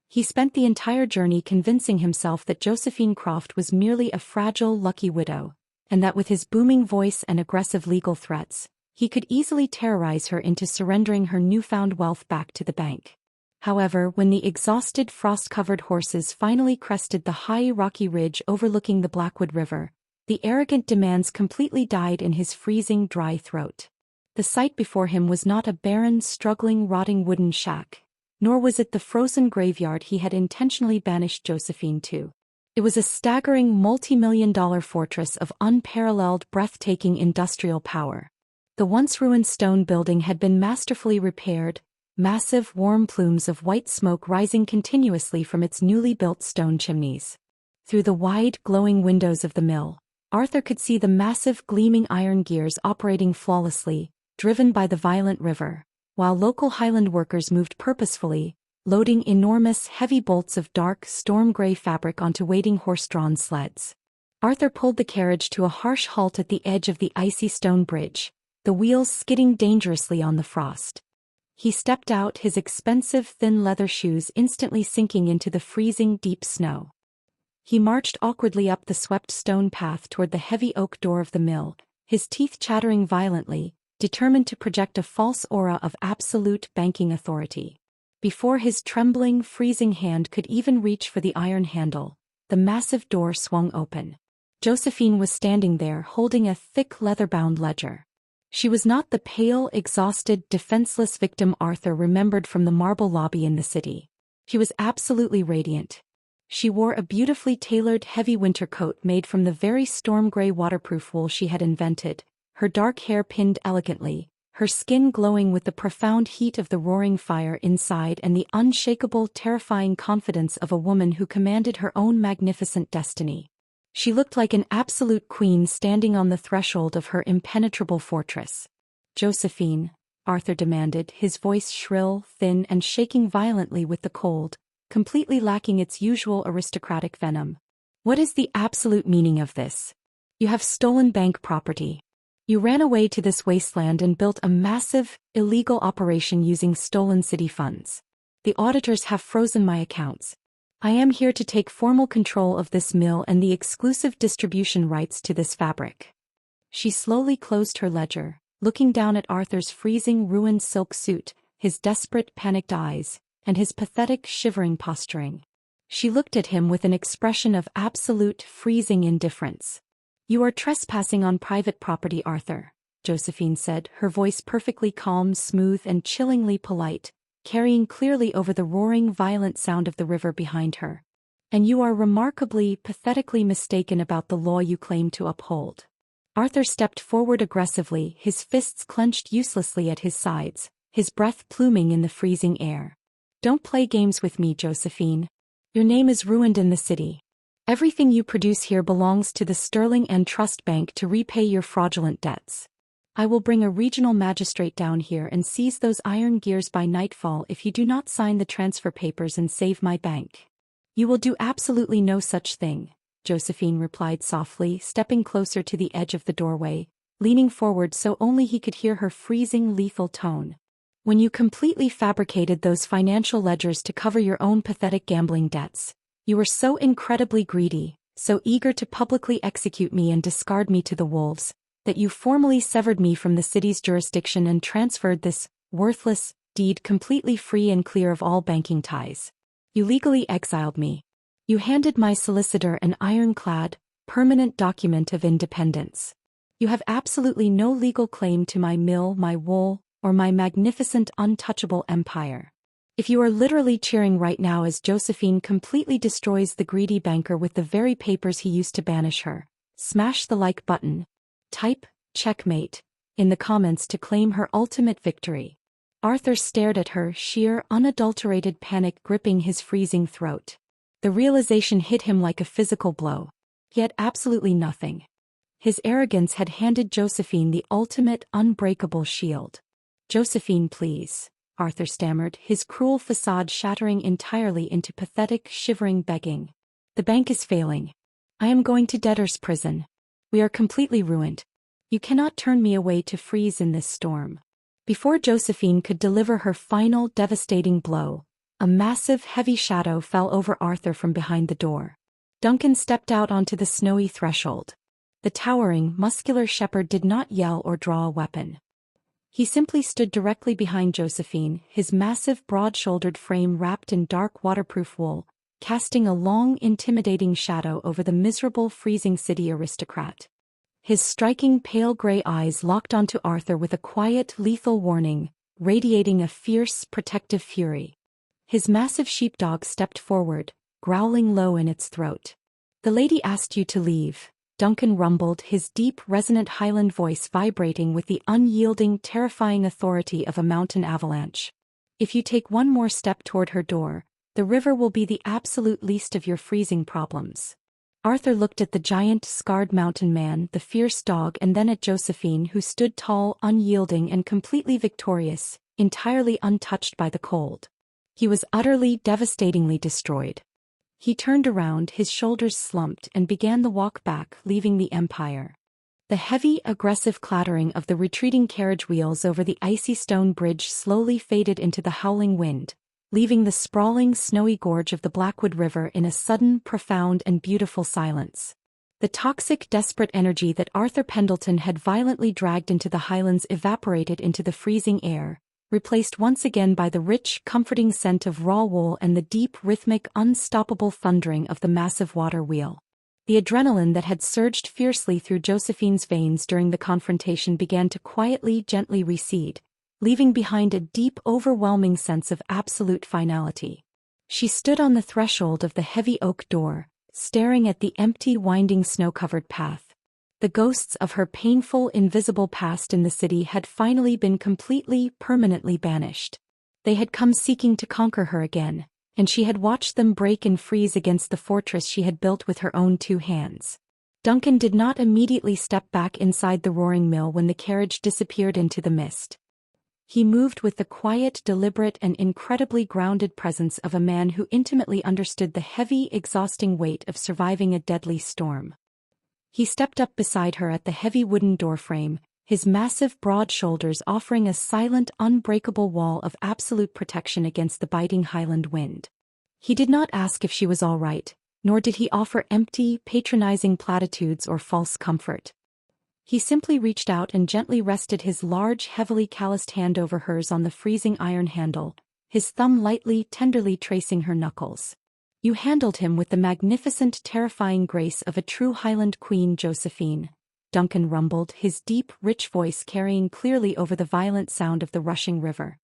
He spent the entire journey convincing himself that Josephine Croft was merely a fragile, lucky widow, and that with his booming voice and aggressive legal threats, he could easily terrorize her into surrendering her newfound wealth back to the bank. However, when the exhausted, frost-covered horses finally crested the high, rocky ridge overlooking the Blackwood River, the arrogant demands completely died in his freezing, dry throat. The sight before him was not a barren, struggling, rotting wooden shack, nor was it the frozen graveyard he had intentionally banished Josephine to. It was a staggering multi-million-dollar fortress of unparalleled, breathtaking industrial power. The once-ruined stone building had been masterfully repaired, massive, warm plumes of white smoke rising continuously from its newly built stone chimneys. Through the wide, glowing windows of the mill, Arthur could see the massive, gleaming iron gears operating flawlessly, driven by the violent river, while local Highland workers moved purposefully, loading enormous, heavy bolts of dark, storm-gray fabric onto waiting horse-drawn sleds. Arthur pulled the carriage to a harsh halt at the edge of the icy stone bridge, the wheels skidding dangerously on the frost. He stepped out, his expensive, thin leather shoes instantly sinking into the freezing, deep snow. He marched awkwardly up the swept stone path toward the heavy oak door of the mill, his teeth chattering violently, determined to project a false aura of absolute banking authority. Before his trembling, freezing hand could even reach for the iron handle, the massive door swung open. Josephine was standing there holding a thick leather-bound ledger. She was not the pale, exhausted, defenseless victim Arthur remembered from the marble lobby in the city. She was absolutely radiant. She wore a beautifully tailored heavy winter coat made from the very storm-gray waterproof wool she had invented, her dark hair pinned elegantly, her skin glowing with the profound heat of the roaring fire inside and the unshakable, terrifying confidence of a woman who commanded her own magnificent destiny. She looked like an absolute queen standing on the threshold of her impenetrable fortress. "Josephine," Arthur demanded, his voice shrill, thin, and shaking violently with the cold, completely lacking its usual aristocratic venom. "What is the absolute meaning of this? You have stolen bank property. You ran away to this wasteland and built a massive, illegal operation using stolen city funds. The auditors have frozen my accounts. I am here to take formal control of this mill and the exclusive distribution rights to this fabric." She slowly closed her ledger, looking down at Arthur's freezing, ruined silk suit, his desperate, panicked eyes, and his pathetic, shivering posturing. She looked at him with an expression of absolute, freezing indifference. "You are trespassing on private property, Arthur," Josephine said, her voice perfectly calm, smooth, and chillingly polite, carrying clearly over the roaring, violent sound of the river behind her. "And you are remarkably, pathetically mistaken about the law you claim to uphold." Arthur stepped forward aggressively, his fists clenched uselessly at his sides, his breath pluming in the freezing air. "Don't play games with me, Josephine. Your name is ruined in the city. Everything you produce here belongs to the Sterling and Trust Bank to repay your fraudulent debts. I will bring a regional magistrate down here and seize those iron gears by nightfall if you do not sign the transfer papers and save my bank." "You will do absolutely no such thing," Josephine replied softly, stepping closer to the edge of the doorway, leaning forward so only he could hear her freezing, lethal tone. "When you completely fabricated those financial ledgers to cover your own pathetic gambling debts, you were so incredibly greedy, so eager to publicly execute me and discard me to the wolves, that you formally severed me from the city's jurisdiction and transferred this worthless deed completely free and clear of all banking ties. You legally exiled me. You handed my solicitor an ironclad, permanent document of independence. You have absolutely no legal claim to my mill, my wool, or my magnificent untouchable empire. If you are literally cheering right now as Josephine completely destroys the greedy banker with the very papers he used to banish her, smash the like button. Type checkmate in the comments to claim her ultimate victory." Arthur stared at her, sheer, unadulterated panic gripping his freezing throat. The realization hit him like a physical blow. He had absolutely nothing. His arrogance had handed Josephine the ultimate, unbreakable shield. "Josephine, please," Arthur stammered, his cruel facade shattering entirely into pathetic, shivering begging. "The bank is failing. I am going to debtor's prison. We are completely ruined. You cannot turn me away to freeze in this storm." Before Josephine could deliver her final, devastating blow, a massive, heavy shadow fell over Arthur from behind the door. Duncan stepped out onto the snowy threshold. The towering, muscular shepherd did not yell or draw a weapon. He simply stood directly behind Josephine, his massive, broad-shouldered frame wrapped in dark, waterproof wool, casting a long, intimidating shadow over the miserable, freezing city aristocrat. His striking pale gray eyes locked onto Arthur with a quiet, lethal warning, radiating a fierce, protective fury. His massive sheepdog stepped forward, growling low in its throat. "The lady asked you to leave," Duncan rumbled, his deep, resonant Highland voice vibrating with the unyielding, terrifying authority of a mountain avalanche. "If you take one more step toward her door, the river will be the absolute least of your freezing problems." Arthur looked at the giant, scarred mountain man, the fierce dog, and then at Josephine, who stood tall, unyielding and completely victorious, entirely untouched by the cold. He was utterly, devastatingly destroyed. He turned around, his shoulders slumped, and began the walk back, leaving the Empire. The heavy, aggressive clattering of the retreating carriage wheels over the icy stone bridge slowly faded into the howling wind, leaving the sprawling, snowy gorge of the Blackwood River in a sudden, profound and beautiful silence. The toxic, desperate energy that Arthur Pendleton had violently dragged into the Highlands evaporated into the freezing air, replaced once again by the rich, comforting scent of raw wool and the deep, rhythmic, unstoppable thundering of the massive water wheel. The adrenaline that had surged fiercely through Josephine's veins during the confrontation began to quietly, gently recede, leaving behind a deep, overwhelming sense of absolute finality. She stood on the threshold of the heavy oak door, staring at the empty, winding, snow-covered path. The ghosts of her painful, invisible past in the city had finally been completely, permanently banished. They had come seeking to conquer her again, and she had watched them break and freeze against the fortress she had built with her own 2 hands. Duncan did not immediately step back inside the roaring mill when the carriage disappeared into the mist. He moved with the quiet, deliberate and incredibly grounded presence of a man who intimately understood the heavy, exhausting weight of surviving a deadly storm. He stepped up beside her at the heavy wooden doorframe, his massive, broad shoulders offering a silent, unbreakable wall of absolute protection against the biting Highland wind. He did not ask if she was all right, nor did he offer empty, patronizing platitudes or false comfort. He simply reached out and gently rested his large, heavily calloused hand over hers on the freezing iron handle, his thumb lightly, tenderly tracing her knuckles. "You handled him with the magnificent, terrifying grace of a true Highland queen, Josephine," Duncan rumbled, his deep, rich voice carrying clearly over the violent sound of the rushing river.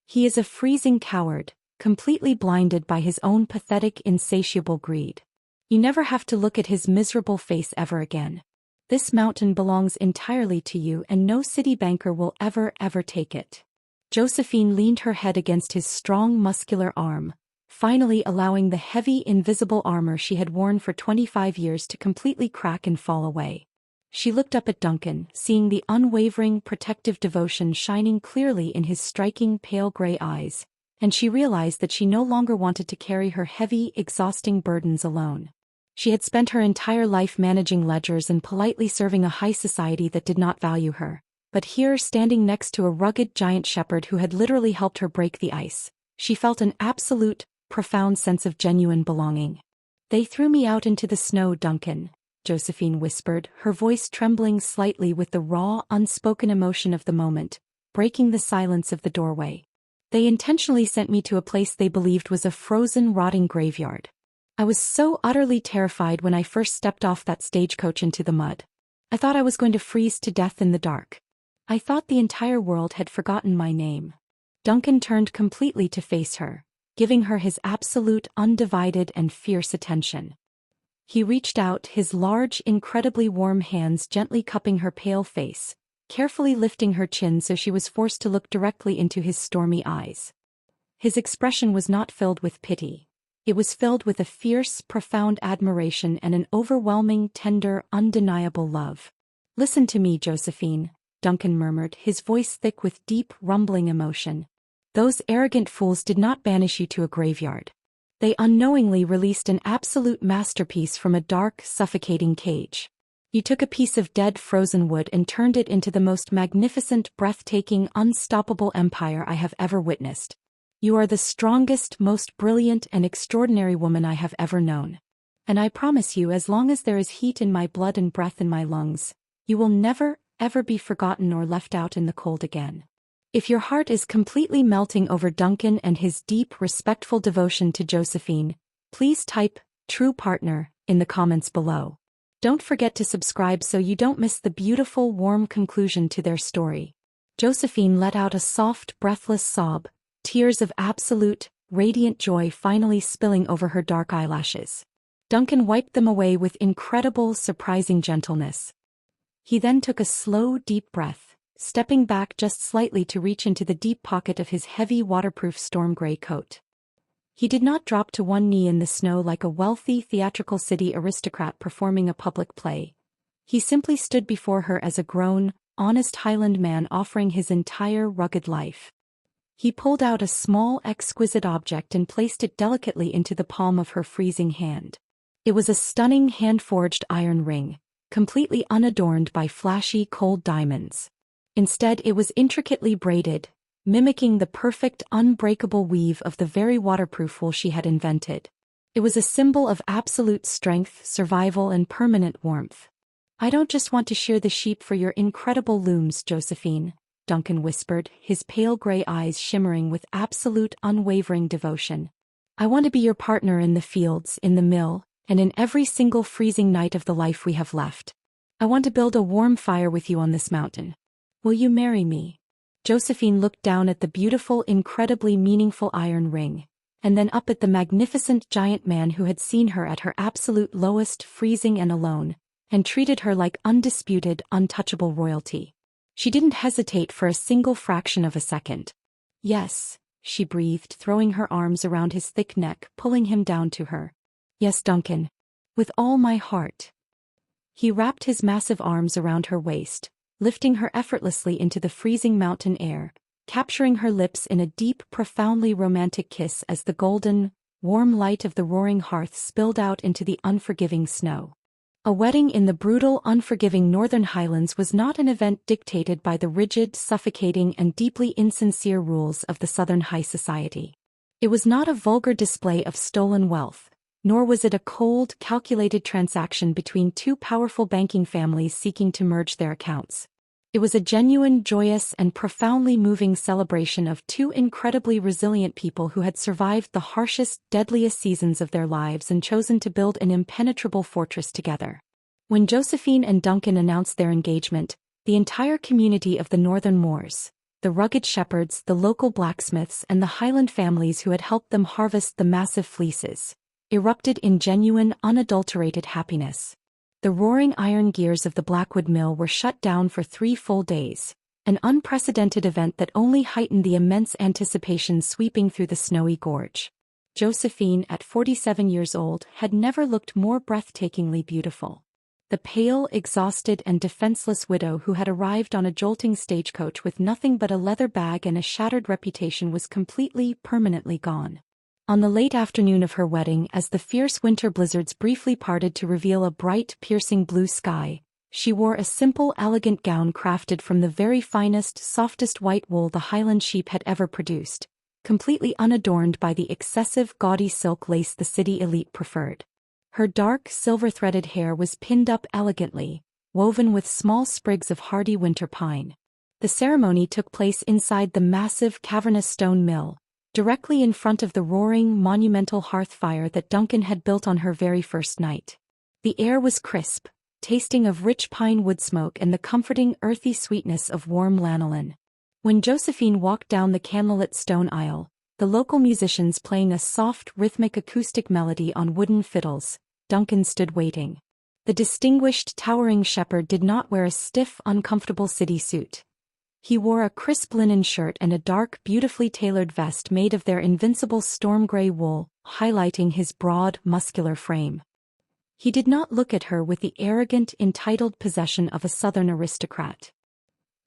"He is a freezing coward, completely blinded by his own pathetic, insatiable greed. You never have to look at his miserable face ever again. This mountain belongs entirely to you and no city banker will ever take it." Josephine leaned her head against his strong, muscular arm, finally allowing the heavy, invisible armor she had worn for 25 years to completely crack and fall away. She looked up at Duncan, seeing the unwavering, protective devotion shining clearly in his striking, pale gray eyes, and she realized that she no longer wanted to carry her heavy, exhausting burdens alone. She had spent her entire life managing ledgers and politely serving a high society that did not value her, but here, standing next to a rugged giant shepherd who had literally helped her break the ice, she felt an absolute, profound sense of genuine belonging. "They threw me out into the snow, Duncan," Josephine whispered, her voice trembling slightly with the raw, unspoken emotion of the moment, breaking the silence of the doorway. "They intentionally sent me to a place they believed was a frozen, rotting graveyard. I was so utterly terrified when I first stepped off that stagecoach into the mud. I thought I was going to freeze to death in the dark. I thought the entire world had forgotten my name." Duncan turned completely to face her, giving her his absolute, undivided and fierce attention. He reached out, his large, incredibly warm hands gently cupping her pale face, carefully lifting her chin so she was forced to look directly into his stormy eyes. His expression was not filled with pity. It was filled with a fierce, profound admiration and an overwhelming, tender, undeniable love. "Listen to me, Josephine," Duncan murmured, his voice thick with deep, rumbling emotion. "Those arrogant fools did not banish you to a graveyard. They unknowingly released an absolute masterpiece from a dark, suffocating cage. You took a piece of dead, frozen wood and turned it into the most magnificent, breathtaking, unstoppable empire I have ever witnessed. You are the strongest, most brilliant and extraordinary woman I have ever known. And I promise you, as long as there is heat in my blood and breath in my lungs, you will never, ever be forgotten or left out in the cold again." If your heart is completely melting over Duncan and his deep, respectful devotion to Josephine, please type "true partner" in the comments below. Don't forget to subscribe so you don't miss the beautiful, warm conclusion to their story. Josephine let out a soft, breathless sob, tears of absolute, radiant joy finally spilling over her dark eyelashes. Duncan wiped them away with incredible, surprising gentleness. He then took a slow, deep breath, stepping back just slightly to reach into the deep pocket of his heavy, waterproof storm gray coat. He did not drop to one knee in the snow like a wealthy, theatrical city aristocrat performing a public play. He simply stood before her as a grown, honest Highland man offering his entire rugged life. He pulled out a small, exquisite object and placed it delicately into the palm of her freezing hand. It was a stunning hand-forged iron ring, completely unadorned by flashy, cold diamonds. Instead, it was intricately braided, mimicking the perfect, unbreakable weave of the very waterproof wool she had invented. It was a symbol of absolute strength, survival, and permanent warmth. "I don't just want to shear the sheep for your incredible looms, Josephine," Duncan whispered, his pale gray eyes shimmering with absolute, unwavering devotion. "I want to be your partner in the fields, in the mill, and in every single freezing night of the life we have left. I want to build a warm fire with you on this mountain. Will you marry me?" Josephine looked down at the beautiful, incredibly meaningful iron ring, and then up at the magnificent giant man who had seen her at her absolute lowest, freezing and alone, and treated her like undisputed, untouchable royalty. She didn't hesitate for a single fraction of a second. "Yes," she breathed, throwing her arms around his thick neck, pulling him down to her. "Yes, Duncan. With all my heart." He wrapped his massive arms around her waist, lifting her effortlessly into the freezing mountain air, capturing her lips in a deep, profoundly romantic kiss as the golden, warm light of the roaring hearth spilled out into the unforgiving snow. A wedding in the brutal, unforgiving northern Highlands was not an event dictated by the rigid, suffocating, and deeply insincere rules of the southern high society. It was not a vulgar display of stolen wealth, nor was it a cold, calculated transaction between two powerful banking families seeking to merge their accounts. It was a genuine, joyous, and profoundly moving celebration of two incredibly resilient people who had survived the harshest, deadliest seasons of their lives and chosen to build an impenetrable fortress together. When Josephine and Duncan announced their engagement, the entire community of the northern Moors, the rugged shepherds, the local blacksmiths, and the Highland families who had helped them harvest the massive fleeces, erupted in genuine, unadulterated happiness. The roaring iron gears of the Blackwood mill were shut down for 3 full days, an unprecedented event that only heightened the immense anticipation sweeping through the snowy gorge. Josephine, at 47 years old, had never looked more breathtakingly beautiful. The pale, exhausted, and defenseless widow who had arrived on a jolting stagecoach with nothing but a leather bag and a shattered reputation was completely, permanently gone. On the late afternoon of her wedding, as the fierce winter blizzards briefly parted to reveal a bright, piercing blue sky, she wore a simple, elegant gown crafted from the very finest, softest white wool the Highland sheep had ever produced, completely unadorned by the excessive, gaudy silk lace the city elite preferred. Her dark, silver-threaded hair was pinned up elegantly, woven with small sprigs of hardy winter pine. The ceremony took place inside the massive, cavernous stone mill, directly in front of the roaring, monumental hearth fire that Duncan had built on her very first night. The air was crisp, tasting of rich pine wood smoke and the comforting, earthy sweetness of warm lanolin. When Josephine walked down the candlelit stone aisle, the local musicians playing a soft, rhythmic acoustic melody on wooden fiddles, Duncan stood waiting. The distinguished, towering shepherd did not wear a stiff, uncomfortable city suit. He wore a crisp linen shirt and a dark, beautifully tailored vest made of their invincible storm gray wool, highlighting his broad, muscular frame. He did not look at her with the arrogant, entitled possession of a southern aristocrat.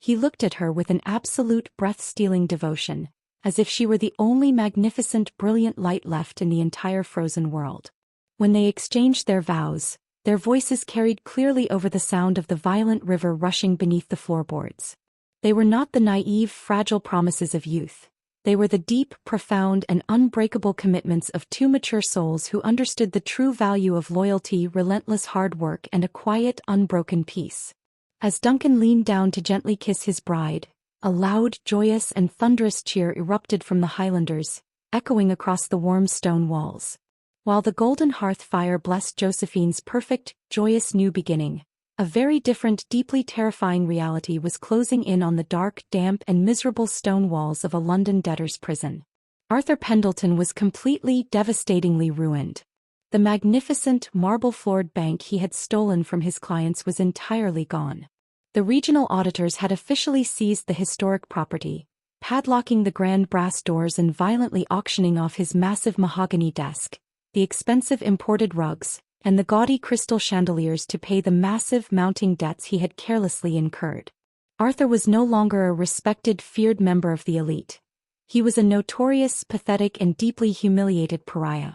He looked at her with an absolute, breath-stealing devotion, as if she were the only magnificent, brilliant light left in the entire frozen world. When they exchanged their vows, their voices carried clearly over the sound of the violent river rushing beneath the floorboards. They were not the naive, fragile promises of youth. They were the deep, profound, and unbreakable commitments of two mature souls who understood the true value of loyalty, relentless hard work, and a quiet, unbroken peace. As Duncan leaned down to gently kiss his bride, a loud, joyous, and thunderous cheer erupted from the Highlanders, echoing across the warm stone walls. While the golden hearth fire blessed Josephine's perfect, joyous new beginning, a very different, deeply terrifying reality was closing in on the dark, damp and miserable stone walls of a London debtor's prison. Arthur Pendleton was completely, devastatingly ruined. The magnificent, marble-floored bank he had stolen from his clients was entirely gone. The regional auditors had officially seized the historic property, padlocking the grand brass doors and violently auctioning off his massive mahogany desk, the expensive imported rugs, and the gaudy crystal chandeliers to pay the massive mounting debts he had carelessly incurred. Arthur was no longer a respected, feared member of the elite. He was a notorious, pathetic and deeply humiliated pariah.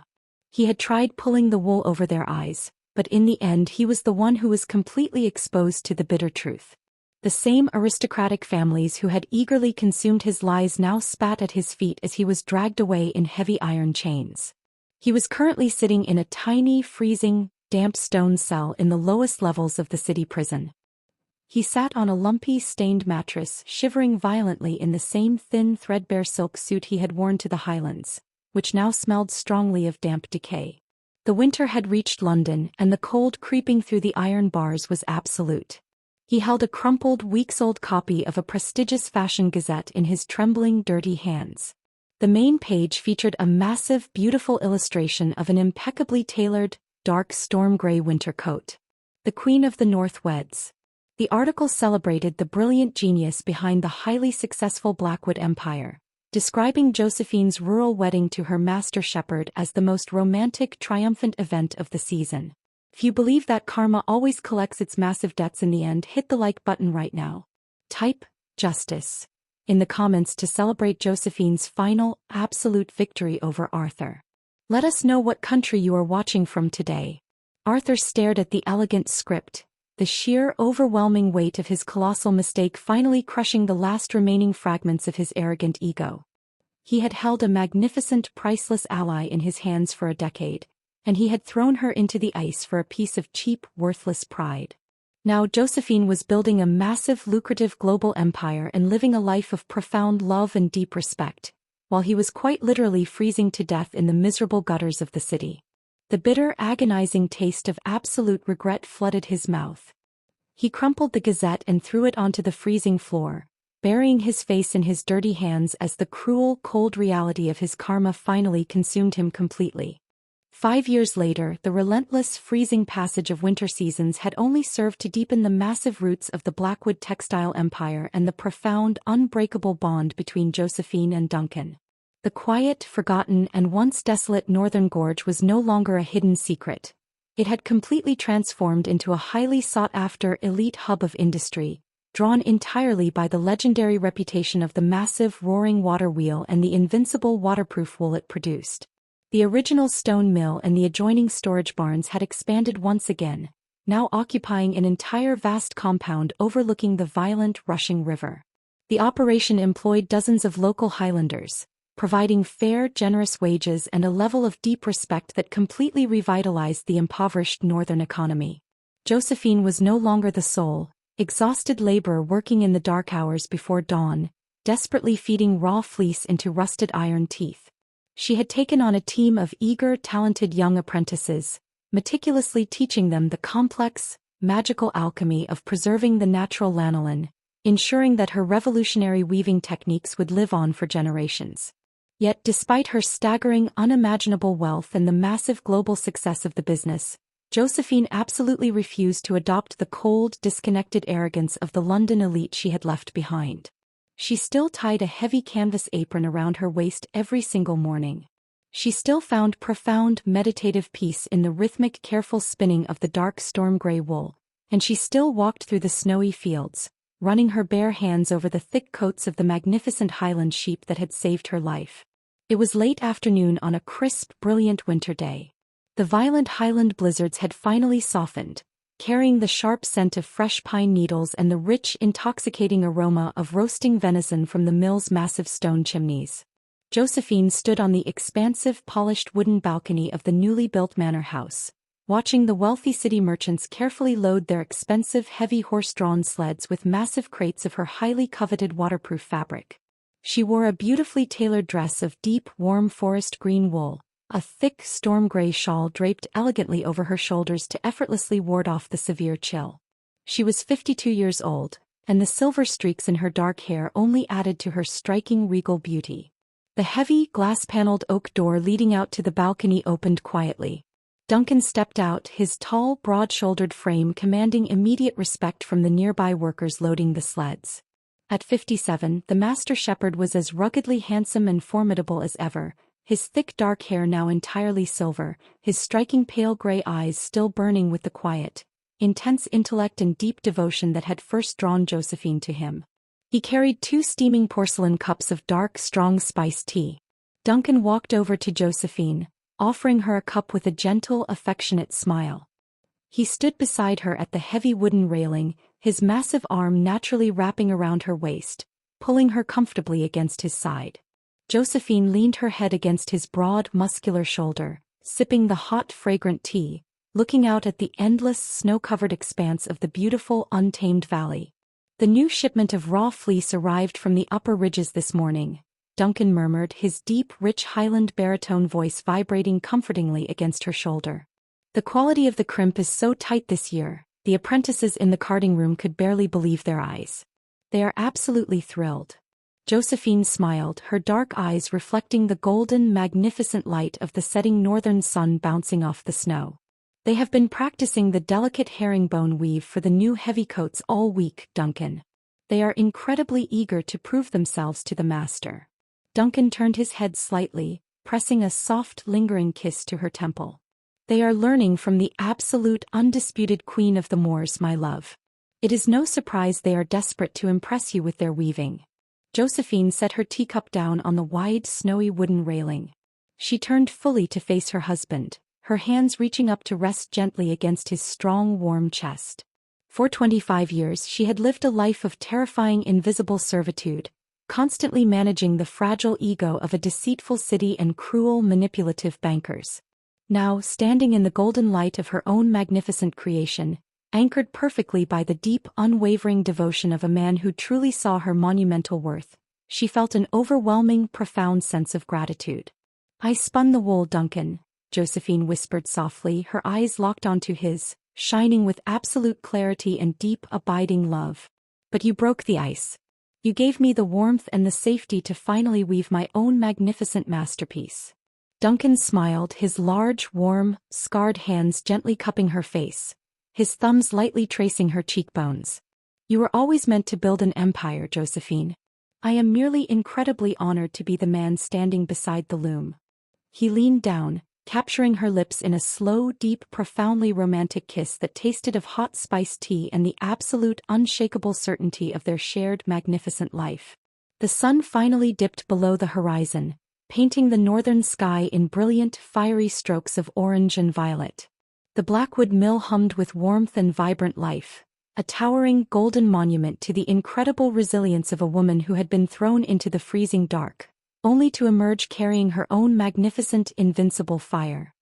He had tried pulling the wool over their eyes, but in the end he was the one who was completely exposed to the bitter truth. The same aristocratic families who had eagerly consumed his lies now spat at his feet as he was dragged away in heavy iron chains. He was currently sitting in a tiny, freezing, damp stone cell in the lowest levels of the city prison. He sat on a lumpy, stained mattress, shivering violently in the same thin, threadbare silk suit he had worn to the Highlands, which now smelled strongly of damp decay. The winter had reached London, and the cold creeping through the iron bars was absolute. He held a crumpled, weeks-old copy of a prestigious fashion gazette in his trembling, dirty hands. The main page featured a massive, beautiful illustration of an impeccably tailored, dark storm-gray winter coat. The Queen of the North weds. The article celebrated the brilliant genius behind the highly successful Blackwood empire, describing Josephine's rural wedding to her master shepherd as the most romantic, triumphant event of the season. If you believe that karma always collects its massive debts in the end, hit the like button right now. Type justice in the comments to celebrate Josephine's final, absolute victory over Arthur. Let us know what country you are watching from today. Arthur stared at the elegant script, the sheer, overwhelming weight of his colossal mistake finally crushing the last remaining fragments of his arrogant ego. He had held a magnificent, priceless ally in his hands for a decade, and he had thrown her into the ice for a piece of cheap, worthless pride. Now Josephine was building a massive, lucrative global empire and living a life of profound love and deep respect, while he was quite literally freezing to death in the miserable gutters of the city. The bitter, agonizing taste of absolute regret flooded his mouth. He crumpled the gazette and threw it onto the freezing floor, burying his face in his dirty hands as the cruel, cold reality of his karma finally consumed him completely. 5 years later, the relentless, freezing passage of winter seasons had only served to deepen the massive roots of the Blackwood textile empire and the profound, unbreakable bond between Josephine and Duncan. The quiet, forgotten, and once desolate northern gorge was no longer a hidden secret. It had completely transformed into a highly sought-after, elite hub of industry, drawn entirely by the legendary reputation of the massive, roaring water wheel and the invincible waterproof wool it produced. The original stone mill and the adjoining storage barns had expanded once again, now occupying an entire vast compound overlooking the violent, rushing river. The operation employed dozens of local Highlanders, providing fair, generous wages and a level of deep respect that completely revitalized the impoverished northern economy. Josephine was no longer the sole, exhausted laborer working in the dark hours before dawn, desperately feeding raw fleece into rusted iron teeth. She had taken on a team of eager, talented young apprentices, meticulously teaching them the complex, magical alchemy of preserving the natural lanolin, ensuring that her revolutionary weaving techniques would live on for generations. Yet despite her staggering, unimaginable wealth and the massive global success of the business, Josephine absolutely refused to adopt the cold, disconnected arrogance of the London elite she had left behind. She still tied a heavy canvas apron around her waist every single morning. She still found profound, meditative peace in the rhythmic, careful spinning of the dark storm-gray wool, and she still walked through the snowy fields, running her bare hands over the thick coats of the magnificent Highland sheep that had saved her life. It was late afternoon on a crisp, brilliant winter day. The violent Highland blizzards had finally softened, carrying the sharp scent of fresh pine needles and the rich, intoxicating aroma of roasting venison from the mill's massive stone chimneys. Josephine stood on the expansive, polished wooden balcony of the newly built manor house, watching the wealthy city merchants carefully load their expensive, heavy horse-drawn sleds with massive crates of her highly coveted waterproof fabric. She wore a beautifully tailored dress of deep, warm forest green wool, a thick storm-gray shawl draped elegantly over her shoulders to effortlessly ward off the severe chill. She was 52 years old, and the silver streaks in her dark hair only added to her striking regal beauty. The heavy, glass-paneled oak door leading out to the balcony opened quietly. Duncan stepped out, his tall, broad-shouldered frame commanding immediate respect from the nearby workers loading the sleds. At 57, the master shepherd was as ruggedly handsome and formidable as ever, his thick dark hair now entirely silver, his striking pale gray eyes still burning with the quiet, intense intellect and deep devotion that had first drawn Josephine to him. He carried 2 steaming porcelain cups of dark, strong spiced tea. Duncan walked over to Josephine, offering her a cup with a gentle, affectionate smile. He stood beside her at the heavy wooden railing, his massive arm naturally wrapping around her waist, pulling her comfortably against his side. Josephine leaned her head against his broad, muscular shoulder, sipping the hot, fragrant tea, looking out at the endless, snow-covered expanse of the beautiful, untamed valley. "The new shipment of raw fleece arrived from the upper ridges this morning," Duncan murmured, his deep, rich Highland baritone voice vibrating comfortingly against her shoulder. "The quality of the crimp is so tight this year, the apprentices in the carding room could barely believe their eyes. They are absolutely thrilled." Josephine smiled, her dark eyes reflecting the golden, magnificent light of the setting northern sun bouncing off the snow. "They have been practicing the delicate herringbone weave for the new heavy coats all week, Duncan. They are incredibly eager to prove themselves to the master." Duncan turned his head slightly, pressing a soft, lingering kiss to her temple. "They are learning from the absolute, undisputed queen of the Moors, my love. It is no surprise they are desperate to impress you with their weaving." Josephine set her teacup down on the wide, snowy wooden railing. She turned fully to face her husband, her hands reaching up to rest gently against his strong, warm chest. For 25 years she had lived a life of terrifying invisible servitude, constantly managing the fragile ego of a deceitful city and cruel, manipulative bankers. Now, standing in the golden light of her own magnificent creation, anchored perfectly by the deep, unwavering devotion of a man who truly saw her monumental worth, she felt an overwhelming, profound sense of gratitude. "I spun the wool, Duncan," Josephine whispered softly, her eyes locked onto his, shining with absolute clarity and deep, abiding love. "But you broke the ice. You gave me the warmth and the safety to finally weave my own magnificent masterpiece." Duncan smiled, his large, warm, scarred hands gently cupping her face, his thumbs lightly tracing her cheekbones. "You were always meant to build an empire, Josephine. I am merely incredibly honored to be the man standing beside the loom." He leaned down, capturing her lips in a slow, deep, profoundly romantic kiss that tasted of hot spiced tea and the absolute, unshakable certainty of their shared magnificent life. The sun finally dipped below the horizon, painting the northern sky in brilliant, fiery strokes of orange and violet. The Blackwood mill hummed with warmth and vibrant life, a towering, golden monument to the incredible resilience of a woman who had been thrown into the freezing dark, only to emerge carrying her own magnificent, invincible fire.